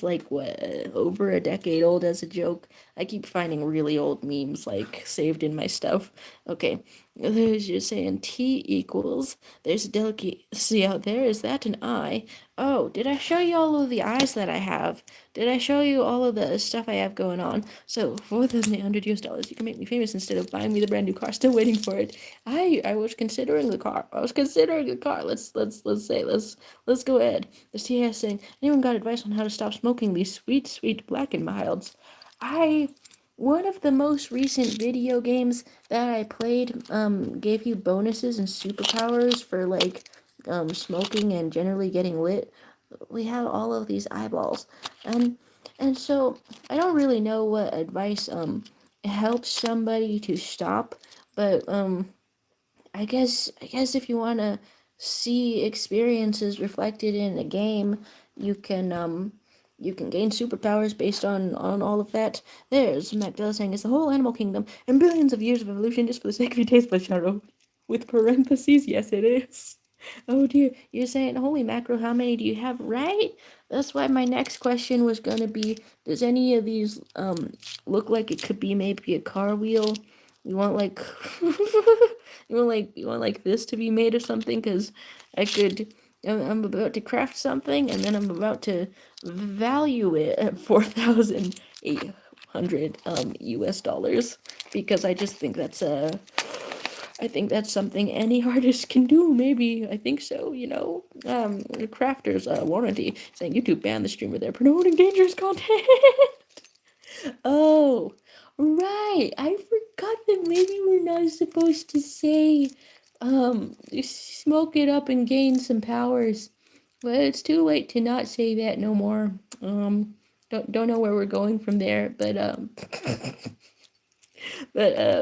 like what, over a decade old as a joke. I keep finding really old memes like saved in my stuff. Okay, there's you're saying T equals. There's a delicacy out there. Is that an I? Oh, did I show you all of the eyes that I have? Did I show you all of the stuff I have going on? So $4,800 you can make me famous instead of buying me the brand new car. Still waiting for it. I was considering the car. I was considering the car. Let's go ahead. This TS saying, anyone got advice on how to stop smoking these sweet black and milds? I One of the most recent video games that I played gave you bonuses and superpowers for like smoking and generally getting lit. We have all of these eyeballs, and so I don't really know what advice helps somebody to stop, but I guess if you want to see experiences reflected in a game, you can you can gain superpowers based on all of that. There's Magdala saying it's the whole animal kingdom and billions of years of evolution just for the sake of your taste buds, Shadow. With parentheses, yes it is. Oh dear, you're saying holy mackerel, how many do you have, right? That's why my next question was gonna be, does any of these look like it could be maybe a car wheel? You want like you want like this to be made of something? Because I could. I'm about to craft something, and then I'm about to value it at 4,800 US dollars, because I just think that's a. I think that's something any artist can do. Maybe I think so. The crafter's warranty saying YouTube banned the streamer. They're promoting dangerous content. Oh, right. I forgot that maybe we're not supposed to say, smoke it up and gain some powers. But it's too late to not say that no more. Don't know where we're going from there, but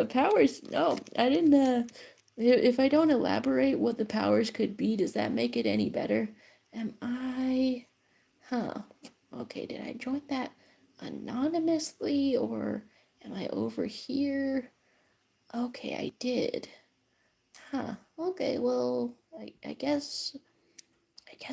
powers. No, I didn't. If I don't elaborate what the powers could be, does that make it any better? Am I? Huh. Okay, did I join that anonymously, or am I over here? Okay, I did. Huh. Okay, well, I guess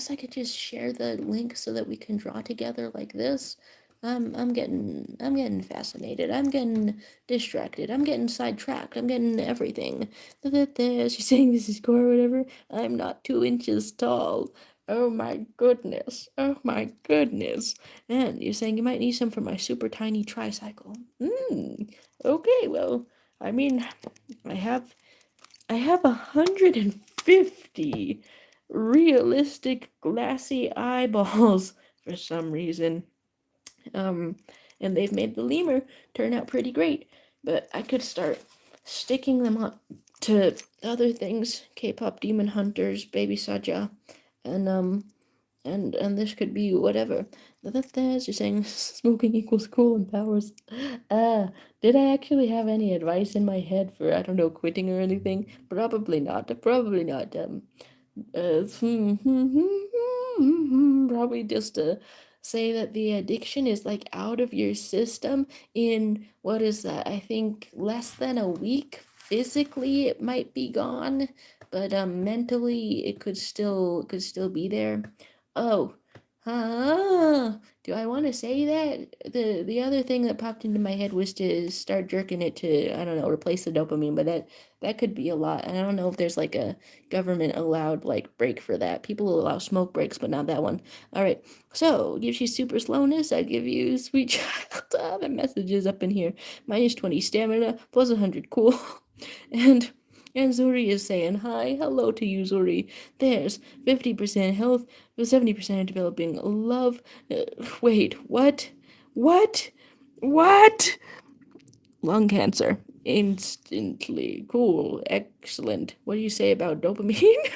I could just share the link so that we can draw together like this. I'm getting fascinated. I'm getting distracted. I'm getting sidetracked. I'm getting everything. She's saying this is core or whatever. I'm not 2 inches tall. Oh my goodness. Oh my goodness. And you're saying you might need some for my super tiny tricycle. Okay, well, I mean, I have I have 150 realistic glassy eyeballs for some reason. Um, and they've made the lemur turn out pretty great. But I could start sticking them up to other things, K-pop Demon Hunters, Baby Saja, and this could be whatever. You're saying smoking equals cool and powers. Did I actually have any advice in my head for, I don't know, quitting or anything? Probably not. Probably not. Probably just to say that the addiction is like out of your system in, what is that? I think less than a week. Physically, it might be gone, but mentally, it could still be there. Oh, do I want to say that? The other thing that popped into my head was to start jerking it to, I don't know, replace the dopamine, but that could be a lot. And I don't know if there's like a government allowed like break for that. People allow smoke breaks, but not that one. All right. So gives you super slowness. I give you sweet child. The message is up in here. -20 stamina, plus 100 cool. And Zuri is saying hi, hello to you, Zuri. There's 50% health, 70% developing love. Wait, what? What? What? Lung cancer. Instantly. Cool. Excellent. What do you say about dopamine?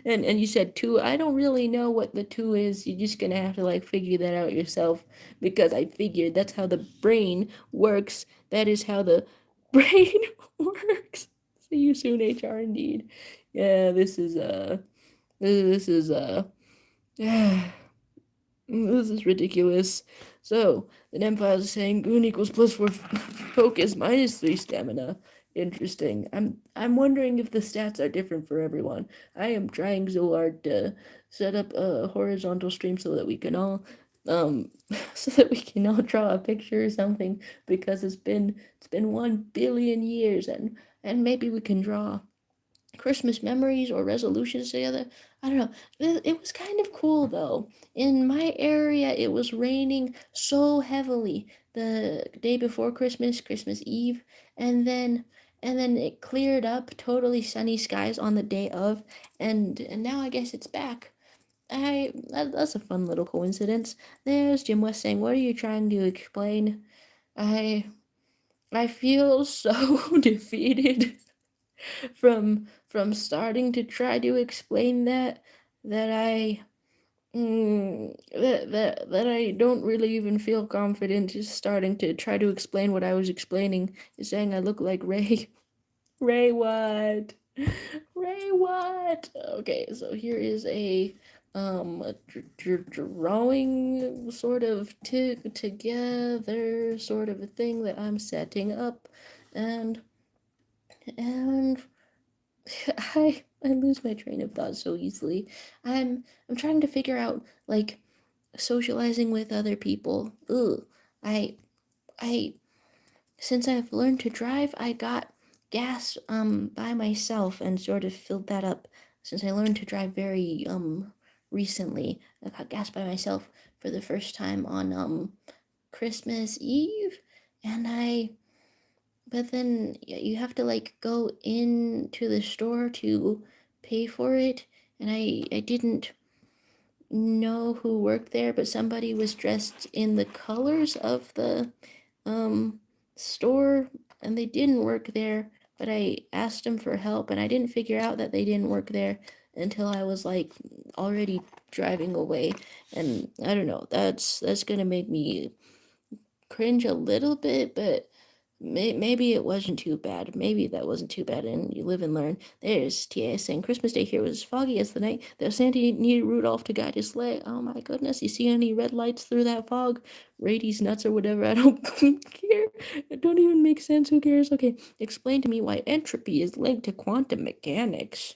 And you said 2. I don't really know what the 2 is. You're just gonna have to like figure that out yourself, because I figured that's how the brain works. That is how the brain works. See you soon, HR. Indeed. Yeah, this is this is ridiculous. So, the NEM file is saying Goon equals +4 focus minus 3 stamina. Interesting. I'm wondering if the stats are different for everyone. I am trying so hard to set up a horizontal stream so that we can all so that we can all draw a picture or something, because it's been 1 billion years, and maybe we can draw Christmas memories or resolutions together. I don't know. It was kind of cool though. In my area, it was raining so heavily the day before Christmas, Christmas Eve, and then it cleared up, totally sunny skies on the day of, and now I guess it's back. That's a fun little coincidence. There's Jim West saying, "What are you trying to explain?" I I feel so defeated from starting to try to explain that I that I don't really even feel confident just starting to try to explain what I was explaining, is saying I look like Ray. Ray what? Ray what? Okay, so here is a drawing sort of together sort of a thing that I'm setting up, and and I lose my train of thought so easily. I'm trying to figure out, like, socializing with other people. Ugh. I I Since I've learned to drive, I got gas by myself and sort of filled that up. Since I learned to drive very recently, I got gas by myself for the first time on Christmas Eve, and I but then you have to like go into the store to pay for it, and I didn't know who worked there, but somebody was dressed in the colors of the um store, and they didn't work there, but I asked them for help, and I didn't figure out that they didn't work there until I was like already driving away. And I don't know, that's gonna make me cringe a little bit, but maybe it wasn't too bad. Maybe that wasn't too bad, and you live and learn. There's TA saying Christmas Day here was foggy as the night that Santa needed Rudolph to guide his sleigh. Oh my goodness, you see any red lights through that fog? Rady's nuts or whatever. I don't care. It don't even make sense. Who cares? Okay, explain to me why entropy is linked to quantum mechanics.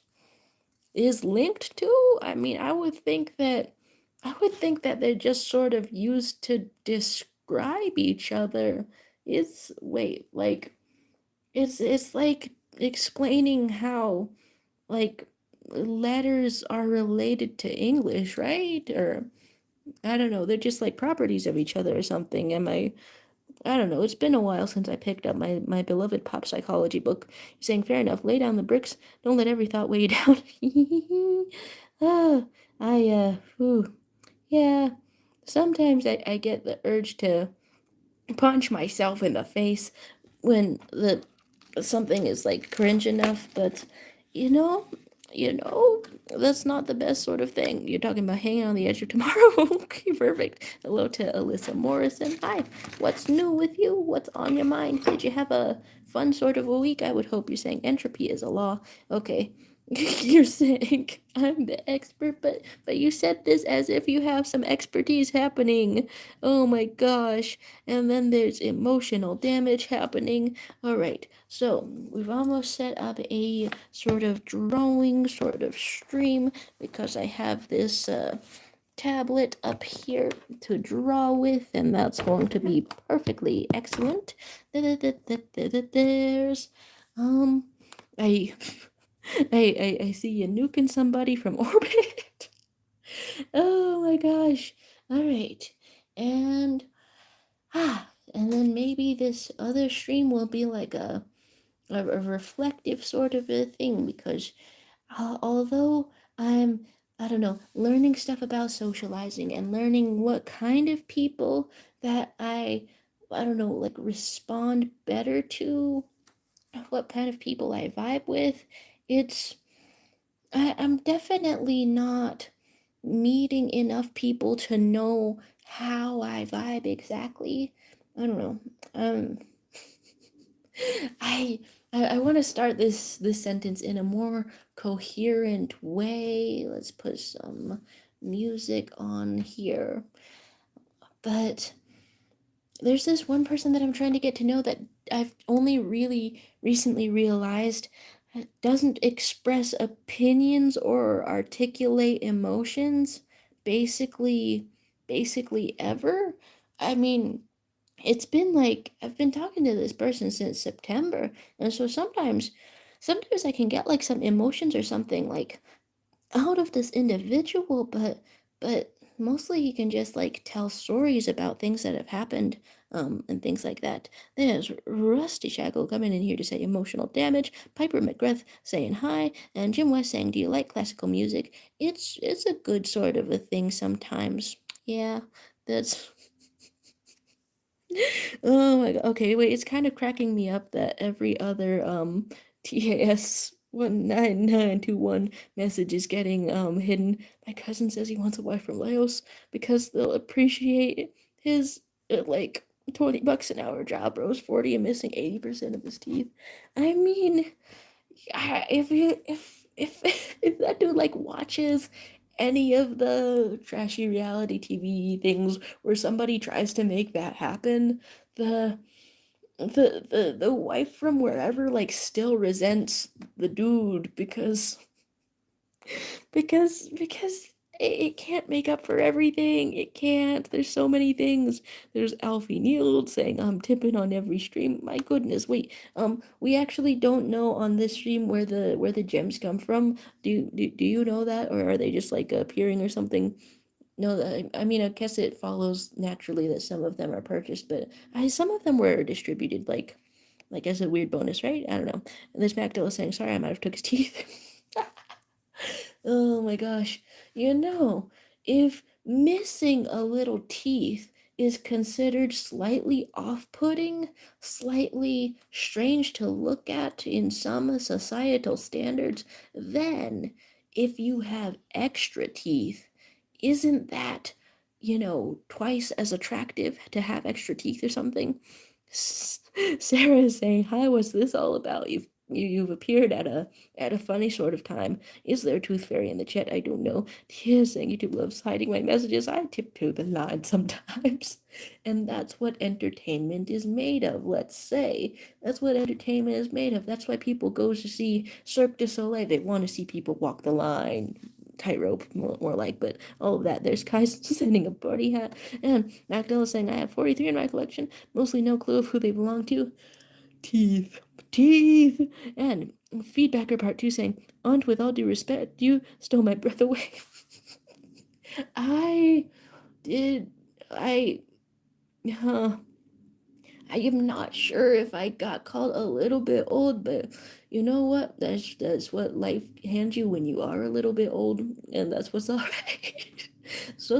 Is linked to? I mean, I would think that they're just sort of used to describe each other. It's wait, like it's like explaining how like letters are related to English, right? Or I don't know, they're just like properties of each other or something. I don't know, it's been a while since I picked up my beloved pop psychology book. You're saying fair enough, lay down the bricks, don't let every thought weigh you down. ah, whew. Yeah, sometimes I get the urge to punch myself in the face when the something is like cringe enough, but you know, you know, that's not the best sort of thing. You're talking about hanging on the edge of tomorrow. Okay, perfect. Hello to Alyssa Morrison. Hi, what's new with you? What's on your mind? Did you have a fun sort of a week? I would hope you're saying entropy is a law. Okay. You're saying I'm the expert, but you said this as if you have some expertise happening. Oh my gosh. And then there's emotional damage happening. All right, so we've almost set up a sort of drawing, sort of stream, because I have this tablet up here to draw with, and that's going to be perfectly excellent. There's, I, I see you nuking somebody from orbit. Oh my gosh! All right, and and then maybe this other stream will be like a reflective sort of a thing, because although I don't know, learning stuff about socializing and learning what kind of people that I don't know, like respond better to, what kind of people I vibe with, it's I'm definitely not meeting enough people to know how I vibe exactly. I don't know. Um I I want to start this sentence in a more coherent way. Let's put some music on here. But there's this one person that I'm trying to get to know that I've only really recently realized doesn't express opinions or articulate emotions basically ever. I mean, it's been like I've been talking to this person since September, and so sometimes I can get like some emotions or something like out of this individual, but mostly he can just like tell stories about things that have happened, and things like that. There's Rusty Shackle coming in here to say emotional damage, Piper McGrath saying hi, and Jim West saying, "Do you like classical music?" It's a good sort of a thing sometimes. Yeah, that's oh my god. Okay, wait, it's kind of cracking me up that every other TAS 19921 message is getting hidden. My cousin says he wants a wife from Laos because they'll appreciate his like $20 an hour job, bro. He's 40 and missing 80% of his teeth. I mean, if you if if that dude like watches any of the trashy reality TV things where somebody tries to make that happen, the the wife from wherever like still resents the dude because it can't make up for everything. It can't. There's so many things. There's Alfie Neal saying I'm tipping on every stream. My goodness, wait. We actually don't know on this stream where the gems come from. Do you know that, or are they just like appearing or something? No, I mean, I guess it follows naturally that some of them are purchased, but some of them were distributed like as a weird bonus, right? I don't know. And this Macdill is saying, sorry, I might have took his teeth. Oh my gosh. You know, if missing a little teeth is considered slightly off-putting, slightly strange to look at in some societal standards, then if you have extra teeth, isn't that, twice as attractive to have extra teeth or something? Sarah is saying, "Hi, what's this all about? You've appeared at a funny sort of time. Is there a tooth fairy in the chat? I don't know." Tia is saying YouTube loves hiding my messages. I tiptoe the line sometimes. And that's what entertainment is made of, let's say. That's what entertainment is made of. That's why people go to see Cirque du Soleil. They want to see people walk the line. Tightrope, more like, but all of that. There's Kai's sending a party hat, and Magdala saying, I have 43 in my collection, mostly no clue of who they belong to. Teeth, teeth, and Feedbacker Part 2 saying, Aunt, with all due respect, you stole my breath away. I did, I, huh, I am not sure if I got called a little bit old, but you know what? That's what life hands you when you are a little bit old, and that's what's alright. So,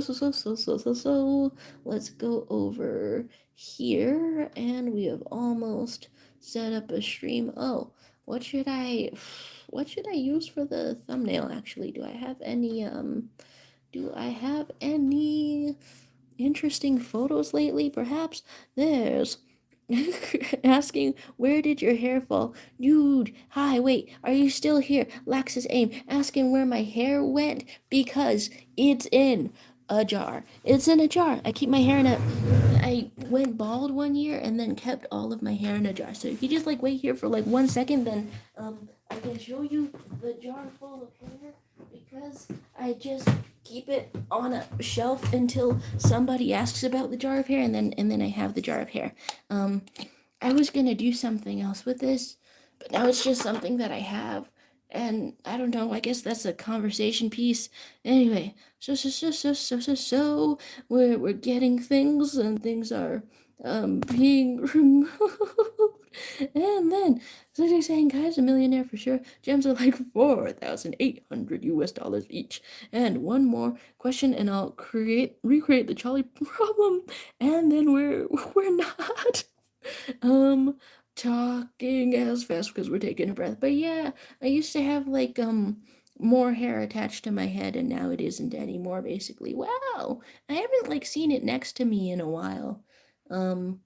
let's go over here, and we have almost set up a stream. Oh, what should I, what should I use for the thumbnail? Actually, do I have any interesting photos lately? Perhaps there's asking, where did your hair fall? Dude, hi, wait, are you still here? Lax's aim, asking where my hair went because it's in a jar. It's in a jar. I keep my hair in a. I went bald one year and then kept all of my hair in a jar. So if you just like wait here for like 1 second, then I can show you the jar full of hair because I just keep it on a shelf until somebody asks about the jar of hair, and then I have the jar of hair. Um, I was gonna do something else with this, but now it's just something that I have, and I don't know. I guess that's a conversation piece. Anyway, so we're getting things, and things are being removed, and then so they're saying, "Guy's a millionaire for sure." Gems are like 4,800 US dollars each. And one more question, and I'll recreate the Charlie problem, and then we're not um talking as fast because we're taking a breath. But yeah, I used to have like more hair attached to my head, and now it isn't anymore. Basically, wow, I haven't like seen it next to me in a while. Um,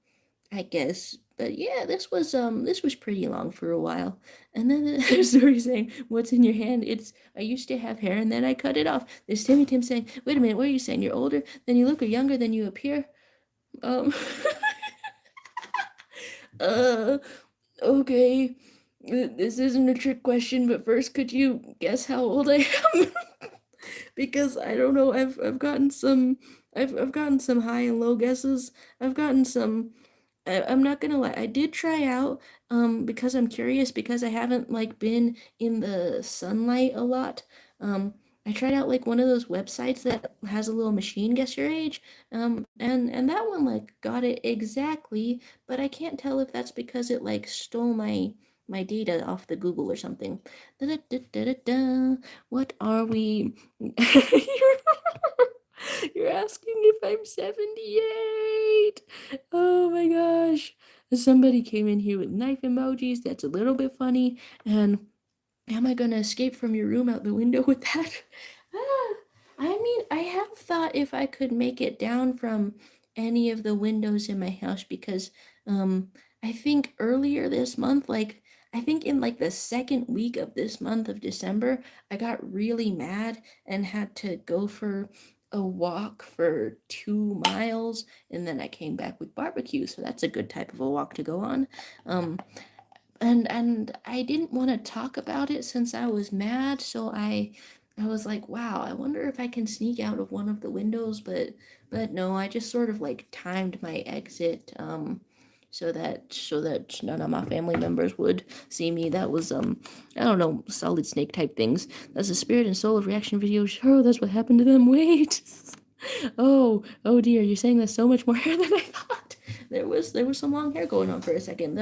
I guess but yeah, this was pretty long for a while. And then the story saying, "What's in your hand?" It's I used to have hair and then I cut it off. There's Timmy Tim saying, "Wait a minute, what are you saying? You're older than you look or younger than you appear?" Um, uh, okay. This isn't a trick question, but first, could you guess how old I am? Because I don't know. I've gotten some. I've gotten some high and low guesses. I've gotten some. I'm not gonna lie. I did try out because I'm curious because I haven't like been in the sunlight a lot. Um, I tried out like one of those websites that has a little machine guess your age. And that one like got it exactly, but I can't tell if that's because it like stole my data off the Google or something. Da-da-da-da-da-da. What are we? You're asking if I'm 78. Oh my gosh. Somebody came in here with knife emojis. That's a little bit funny. And am I gonna escape from your room out the window with that? Ah, I mean, I have thought if I could make it down from any of the windows in my house because I think earlier this month, like I think in like the second week of this month of December, I got really mad and had to go for a walk for 2 miles and then I came back with barbecue. So that's a good type of a walk to go on. Um, and I didn't want to talk about it since I was mad, so I was like, wow, I wonder if I can sneak out of one of the windows, but no, I just sort of like timed my exit so that none of my family members would see me. That was I don't know, Solid Snake type things. That's the spirit and soul of reaction videos. Oh, that's what happened to them. Wait. Oh dear, you're saying there's so much more hair than I thought. There was some long hair going on for a second.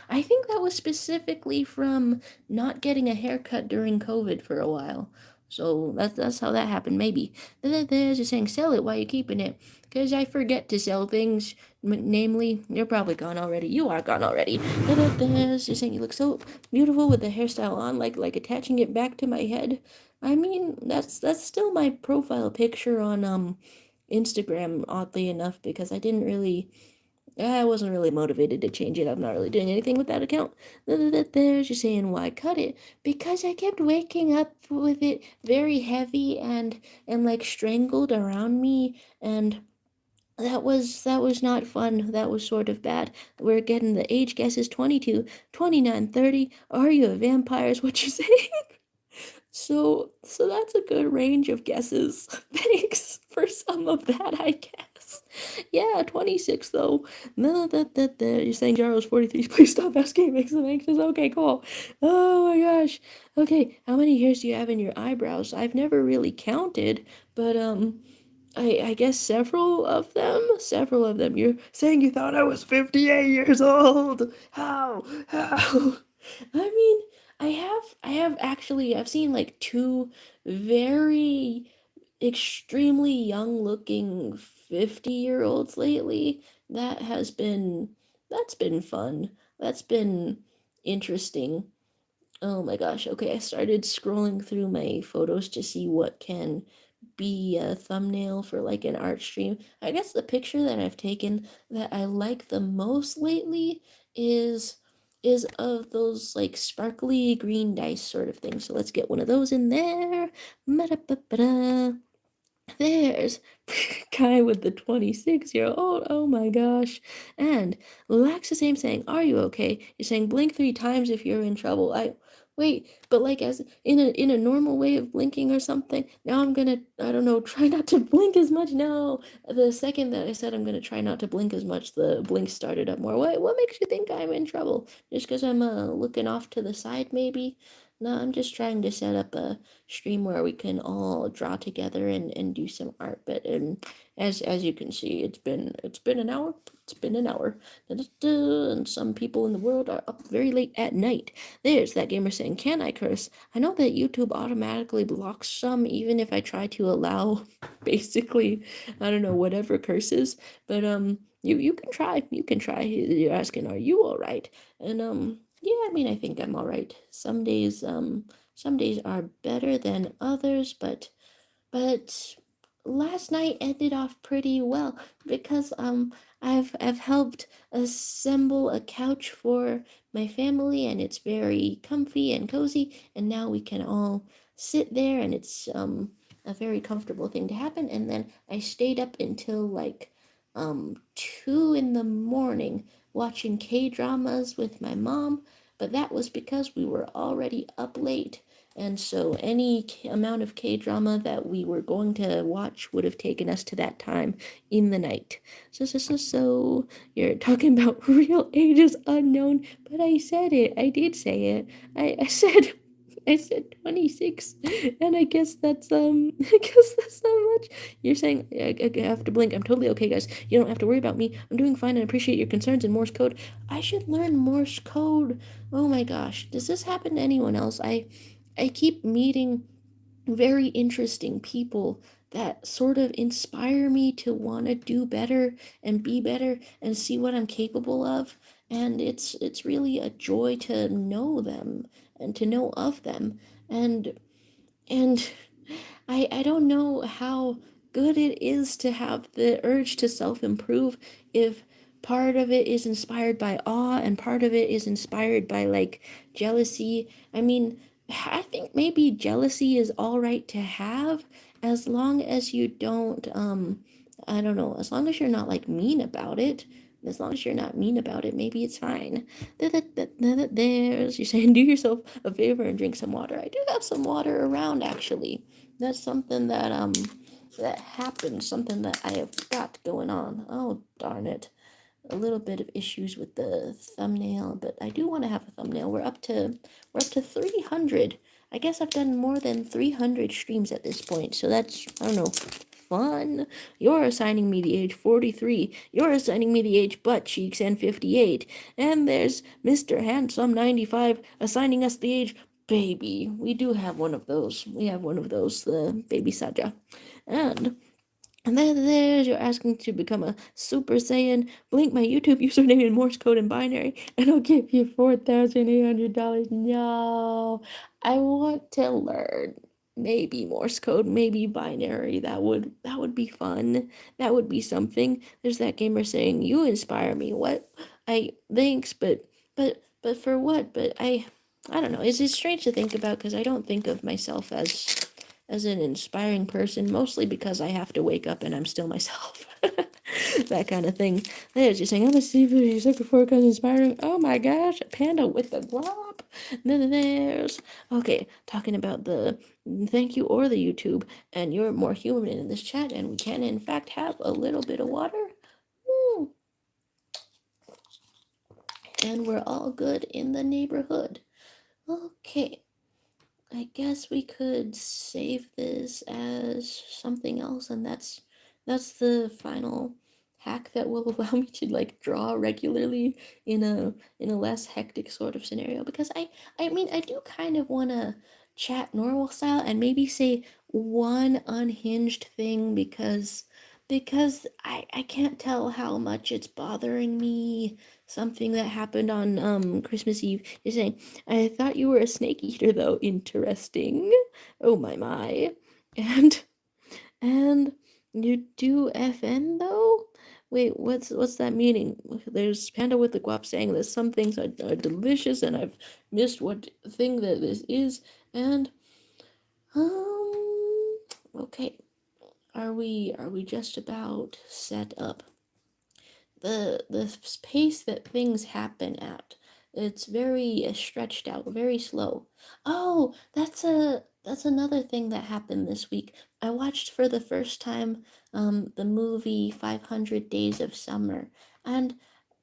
I think that was specifically from not getting a haircut during COVID for a while. So that's how that happened, maybe. There's just saying sell it while you're keeping it. Because I forget to sell things. Namely, you're probably gone already. You are gone already. There's just saying you look so beautiful with the hairstyle on, like attaching it back to my head. I mean, that's still my profile picture on Instagram, oddly enough, because I wasn't really motivated to change it. I'm not really doing anything with that account. There's just saying why cut it because I kept waking up with it very heavy and like strangled around me and that was not fun. That was sort of bad. We're getting the age guess is 22, 29, 30. Are you a vampire is what you're saying? So that's a good range of guesses. Thanks for some of that, I guess. Yeah, 26 though. No, you're saying Jaro's 43. Please stop asking. It makes them anxious. Okay, cool. Oh my gosh. Okay, how many hairs do you have in your eyebrows? I've never really counted, but I guess several of them. Several of them. You're saying you thought I was 58 years old. How? How? I mean, I have actually I've seen like two very extremely young looking 50-year-olds lately. That's been fun. That's been interesting. Oh my gosh. Okay, I started scrolling through my photos to see what can be a thumbnail for like an art stream. I guess the picture that I've taken that I like the most lately is is of those like sparkly green dice sort of thing. So let's get one of those in there. Ma-da-ba-ba-da. There's guy with the 26-year-old. Oh my gosh. And Lax the same saying, "Are you okay?" You're saying blink 3 times if you're in trouble. I wait, but like as in a normal way of blinking or something. Now I'm gonna I don't know, try not to blink as much. No. The second that I said I'm gonna try not to blink as much, the blink started up more. What makes you think I'm in trouble? Just because I'm looking off to the side maybe? No, I'm just trying to set up a stream where we can all draw together and do some art. But as you can see, it's been an hour. It's been an hour. Da-da-da. And some people in the world are up very late at night. There's that gamer saying, "Can I curse?" I know that YouTube automatically blocks some, even if I try to allow basically, I don't know, whatever curses. But you can try. You can try. You're asking, "Are you all right?" And yeah, I mean, I think I'm all right. Some days are better than others, but last night ended off pretty well because I've helped assemble a couch for my family, and it's very comfy and cozy, and now we can all sit there, and it's a very comfortable thing to happen. And then I stayed up until like 2 in the morning watching K-dramas with my mom, but that was because we were already up late, and so any amount of K-drama that we were going to watch would have taken us to that time in the night. So you're talking about real ages unknown, but I said it. I did say it. I said 26, and I guess that's I guess that's not much. You're saying I have to blink. I'm totally okay, guys. You don't have to worry about me. I'm doing fine and appreciate your concerns in Morse code. I should learn Morse code. Oh my gosh, does this happen to anyone else? I keep meeting very interesting people that sort of inspire me to want to do better and be better and see what I'm capable of. And it's really a joy to know them and to know of them. And I don't know how good it is to have the urge to self-improve if part of it is inspired by awe and part of it is inspired by like jealousy. I mean, I think maybe jealousy is all right to have as long as you don't I don't know, as long as you're not like mean about it. As long as you're not mean about it, maybe it's fine. There's, you're saying, do yourself a favor and drink some water. I do have some water around, actually. That's something that happened, something that I have got going on. Oh, darn it. A little bit of issues with the thumbnail, but I do want to have a thumbnail. We're up to 300. I guess I've done more than 300 streams at this point, so that's, I don't know, fun. You're assigning me the age 43. You're assigning me the age butt cheeks and 58. And there's Mr. Handsome 95 assigning us the age baby. We do have one of those. We have one of those, the baby Saja. And then there's you're asking to become a Super Saiyan. Blink my YouTube username in Morse code and binary, and I'll give you $4,800. No, I want to learn. Maybe Morse code, maybe binary. That would be fun. That would be something. There's that gamer saying, "You inspire me." What? Thanks, but for what? But I don't know. It's strange to think about because I don't think of myself as an inspiring person, mostly because I have to wake up and I'm still myself. That kind of thing. There's you saying, I'm a seafood, you said before because inspiring. Oh my gosh, a panda with the glop. Then there's, okay, talking about the thank you or the YouTube, and you're more human in this chat, and we can in fact have a little bit of water. Woo. And we're all good in the neighborhood. Okay. I guess we could save this as something else, and that's the final hack that will allow me to like draw regularly in a less hectic sort of scenario, because I mean I do kind of want to chat normal style and maybe say one unhinged thing because I can't tell how much it's bothering me. Something that happened on Christmas Eve is saying, I thought you were a snake eater though. Interesting. Oh my my. And and you do FN though? Wait, what's that meaning? There's Panda with the guap saying that some things are delicious, and I've missed what thing that this is. And okay. Are we just about set up? The pace that things happen at, it's very stretched out, very slow. Oh, that's another thing that happened this week. I watched for the first time the movie 500 Days of Summer, and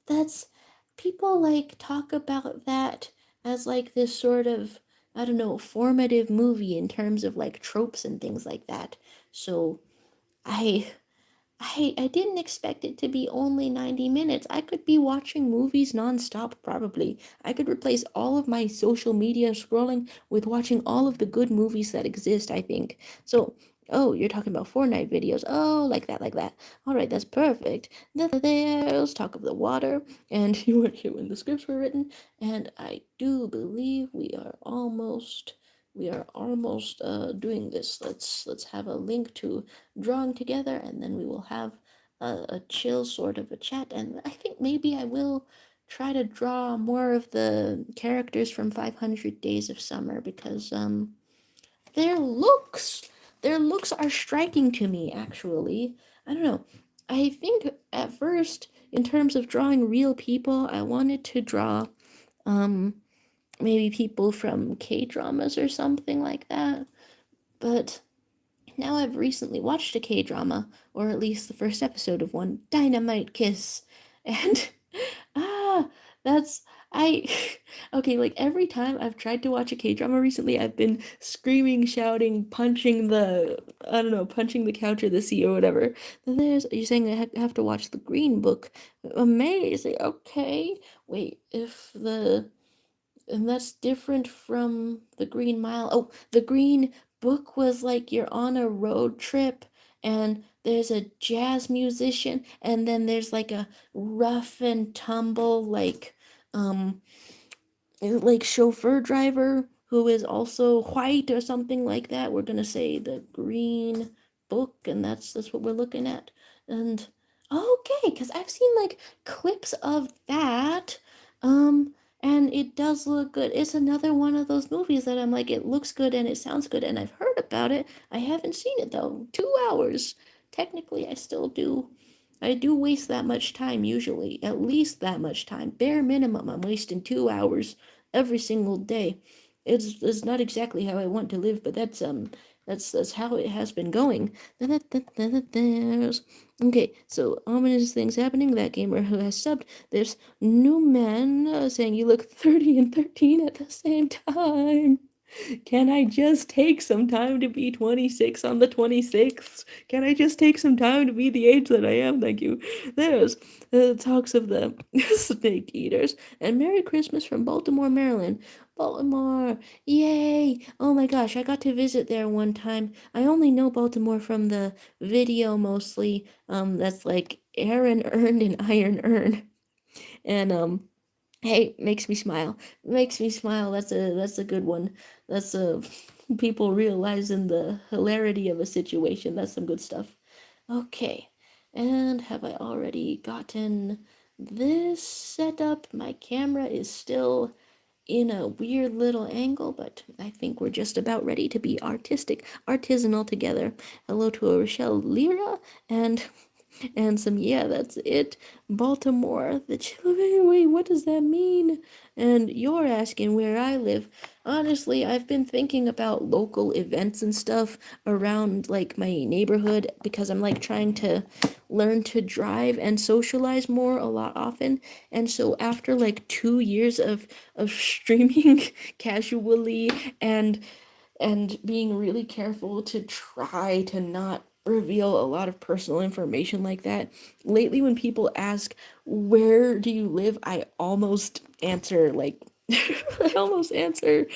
that's people like talk about that as like this sort of, I don't know, formative movie in terms of like tropes and things like that. So I I didn't expect it to be only 90 minutes. I could be watching movies nonstop, probably. I could replace all of my social media scrolling with watching all of the good movies that exist, I think. So, oh, you're talking about Fortnite videos. Oh, like that, like that. All right, that's perfect. There's Talk of the Water, and you weren't here when the scripts were written, and I do believe we are almost We are almost doing this. Let's have a link to drawing together, and then we will have a chill sort of a chat. And I think maybe I will try to draw more of the characters from 500 Days of Summer because their looks their looks are striking to me actually. I don't know. I think at first in terms of drawing real people, I wanted to draw um maybe people from K-dramas or something like that. But now I've recently watched a K-drama, or at least the first episode of one, Dynamite Kiss. And ah, that's I okay, like every time I've tried to watch a K-drama recently, I've been screaming, shouting, punching the I don't know, punching the couch or the seat or whatever. Then there's you're saying have to watch the Green Book. Amazing. Okay. Wait, if the and that's different from the Green Mile. Oh, the Green Book was like you're on a road trip and there's a jazz musician and then there's like a rough and tumble um like chauffeur driver who is also white or something like that. We're gonna say the Green Book, and that's what we're looking at. And okay, because I've seen like clips of that, and it does look good. It's another one of those movies that I'm like, it looks good and it sounds good, and I've heard about it. I haven't seen it though. 2 hours. Technically, I still do. I do waste that much time usually, at least that much time. Bare minimum, I'm wasting 2 hours every single day. It's not exactly how I want to live, but that's how it has been going. There's okay, so ominous things happening. That gamer who has subbed. There's new men saying you look 30 and 13 at the same time. Can I just take some time to be 26 on the 26th? Can I just take some time to be the age that I am? Thank you. There's talks of the snake eaters. And Merry Christmas from Baltimore, Maryland. Baltimore, yay! Oh my gosh, I got to visit there one time. I only know Baltimore from the video mostly. That's like Aaron earned and Iron Earn. And hey, makes me smile. Makes me smile. That's a good one. That's a people realizing the hilarity of a situation. That's some good stuff. Okay. And have I already gotten this set up? My camera is still in a weird little angle, but I think we're just about ready to be artisanal together. Hello to a Rochelle Lyra and some yeah, that's it. Baltimore, the wait, what does that mean? And you're asking where I live. Honestly, I've been thinking about local events and stuff around like my neighborhood because I'm like trying to learn to drive and socialize more a lot often. And so after like 2 years of streaming casually and being really careful to try to not reveal a lot of personal information like that. Lately, when people ask, where do you live? I almost answer, like, I almost answer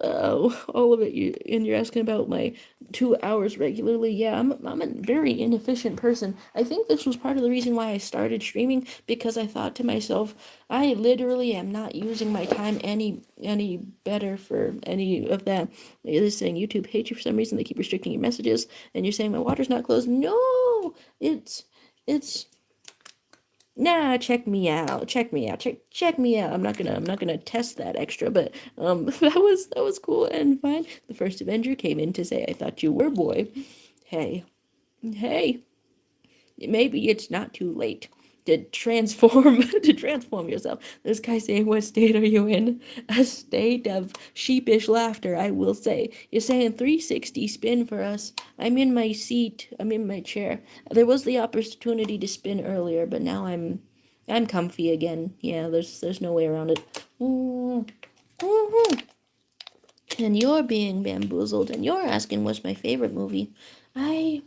all of it. And you're asking about my 2 hours regularly. Yeah, I'm a very inefficient person. I think this was part of the reason why I started streaming because I thought to myself, I literally am not using my time any better for any of that. It is saying YouTube hates you for some reason. They keep restricting your messages, and you're saying my water's not closed. No, it's nah, check me out. Check me out. Check me out. I'm not gonna test that extra, but that was cool and fine. The first Avenger came in to say I thought you were boy. Hey. Hey. Maybe it's not too late to transform to transform yourself. This guy saying, what state are you in? A state of sheepish laughter, I will say. You're saying 360 spin for us. I'm in my seat. I'm in my chair. There was the opportunity to spin earlier, but now I'm comfy again. Yeah, there's no way around it. And you're being bamboozled and you're asking what's my favorite movie. I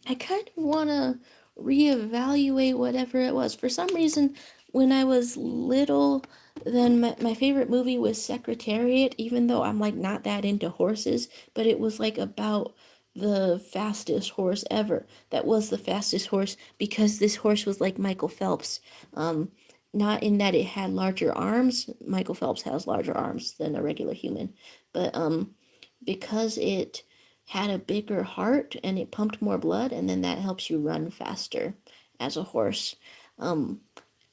I kind of want to reevaluate whatever it was. For some reason, when I was little, then my favorite movie was Secretariat, even though I'm like not that into horses, but it was like about the fastest horse ever. That was the fastest horse because this horse was like Michael Phelps. Um, not in that it had larger arms. Michael Phelps has larger arms than a regular human, but because it had a bigger heart and it pumped more blood, and then that helps you run faster as a horse. Um,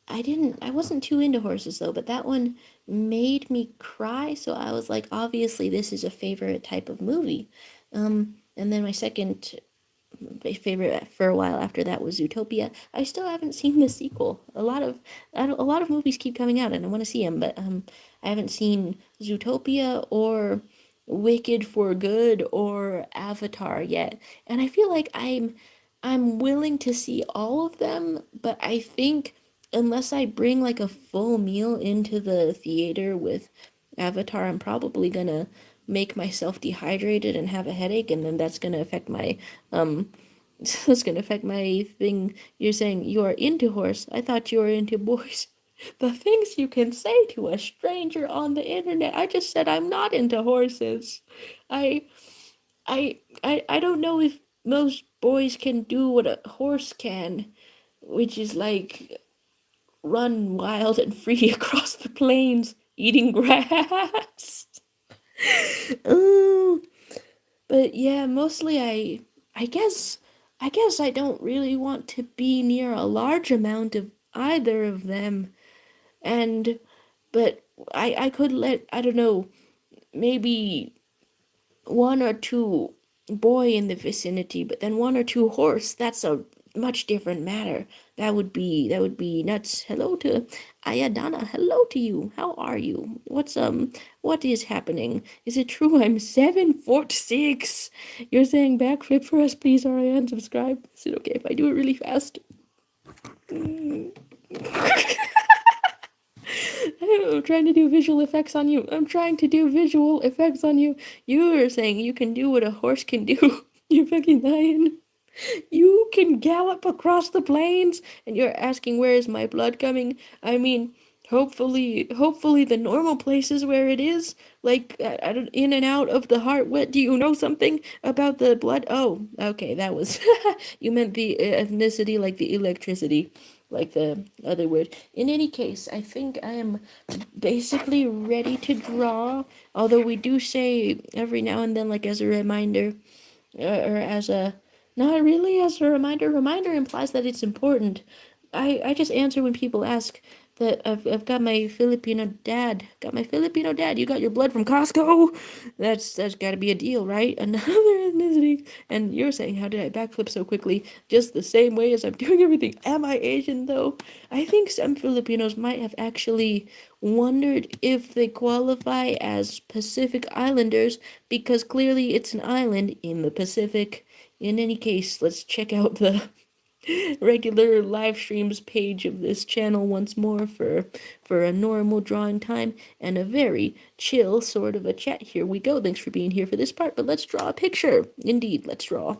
I wasn't too into horses though, but that one made me cry, so I was like, obviously this is a favorite type of movie. And then my second favorite for a while after that was Zootopia. I still haven't seen the sequel. A lot of movies keep coming out and I want to see them, but I haven't seen Zootopia or Wicked for Good or Avatar yet. And I feel like I'm willing to see all of them, but I think unless I bring like a full meal into the theater with Avatar, I'm probably gonna make myself dehydrated and have a headache, and then that's gonna affect my um that's gonna affect my thing. You're saying you are into horse. I thought you were into boys. The things you can say to a stranger on the internet. I just said I'm not into horses. I I don't know if most boys can do what a horse can, which is like run wild and free across the plains eating grass. Oh, but yeah, mostly I guess I guess I don't really want to be near a large amount of either of them. And but I could let, I don't know, maybe one or two boy in the vicinity, but then one or two horse, that's a much different matter. That would be nuts. Hello to Ayadana. Hello to you. How are you? What is happening? Is it true I'm 7'6"? You're saying backflip for us, please, or I unsubscribe. Is it okay if I do it really fast? I'm trying to do visual effects on you. I'm trying to do visual effects on you. You are saying you can do what a horse can do. You fucking lying. You can gallop across the plains, and you're asking where is my blood coming? I mean, hopefully the normal places where it is, like I don't, in and out of the heart. What, do you know something about the blood? Oh, okay, that was you meant the ethnicity, like the electricity, like the other word. In any case, I think I am basically ready to draw. Although we do say every now and then, like as a reminder, or as a, not really as a reminder. Reminder implies that it's important. I just answer when people ask that I've got my Filipino dad. Got my Filipino dad. You got your blood from Costco? That's got to be a deal, right? Another ethnicity. And you're saying, how did I backflip so quickly? Just the same way as I'm doing everything. Am I Asian though? I think some Filipinos might have actually wondered if they qualify as Pacific Islanders because clearly it's an island in the Pacific. In any case, let's check out the regular live streams page of this channel once more for a normal drawing time and a very chill sort of a chat. Here we go. Thanks for being here for this part, but let's draw a picture. Indeed, let's draw.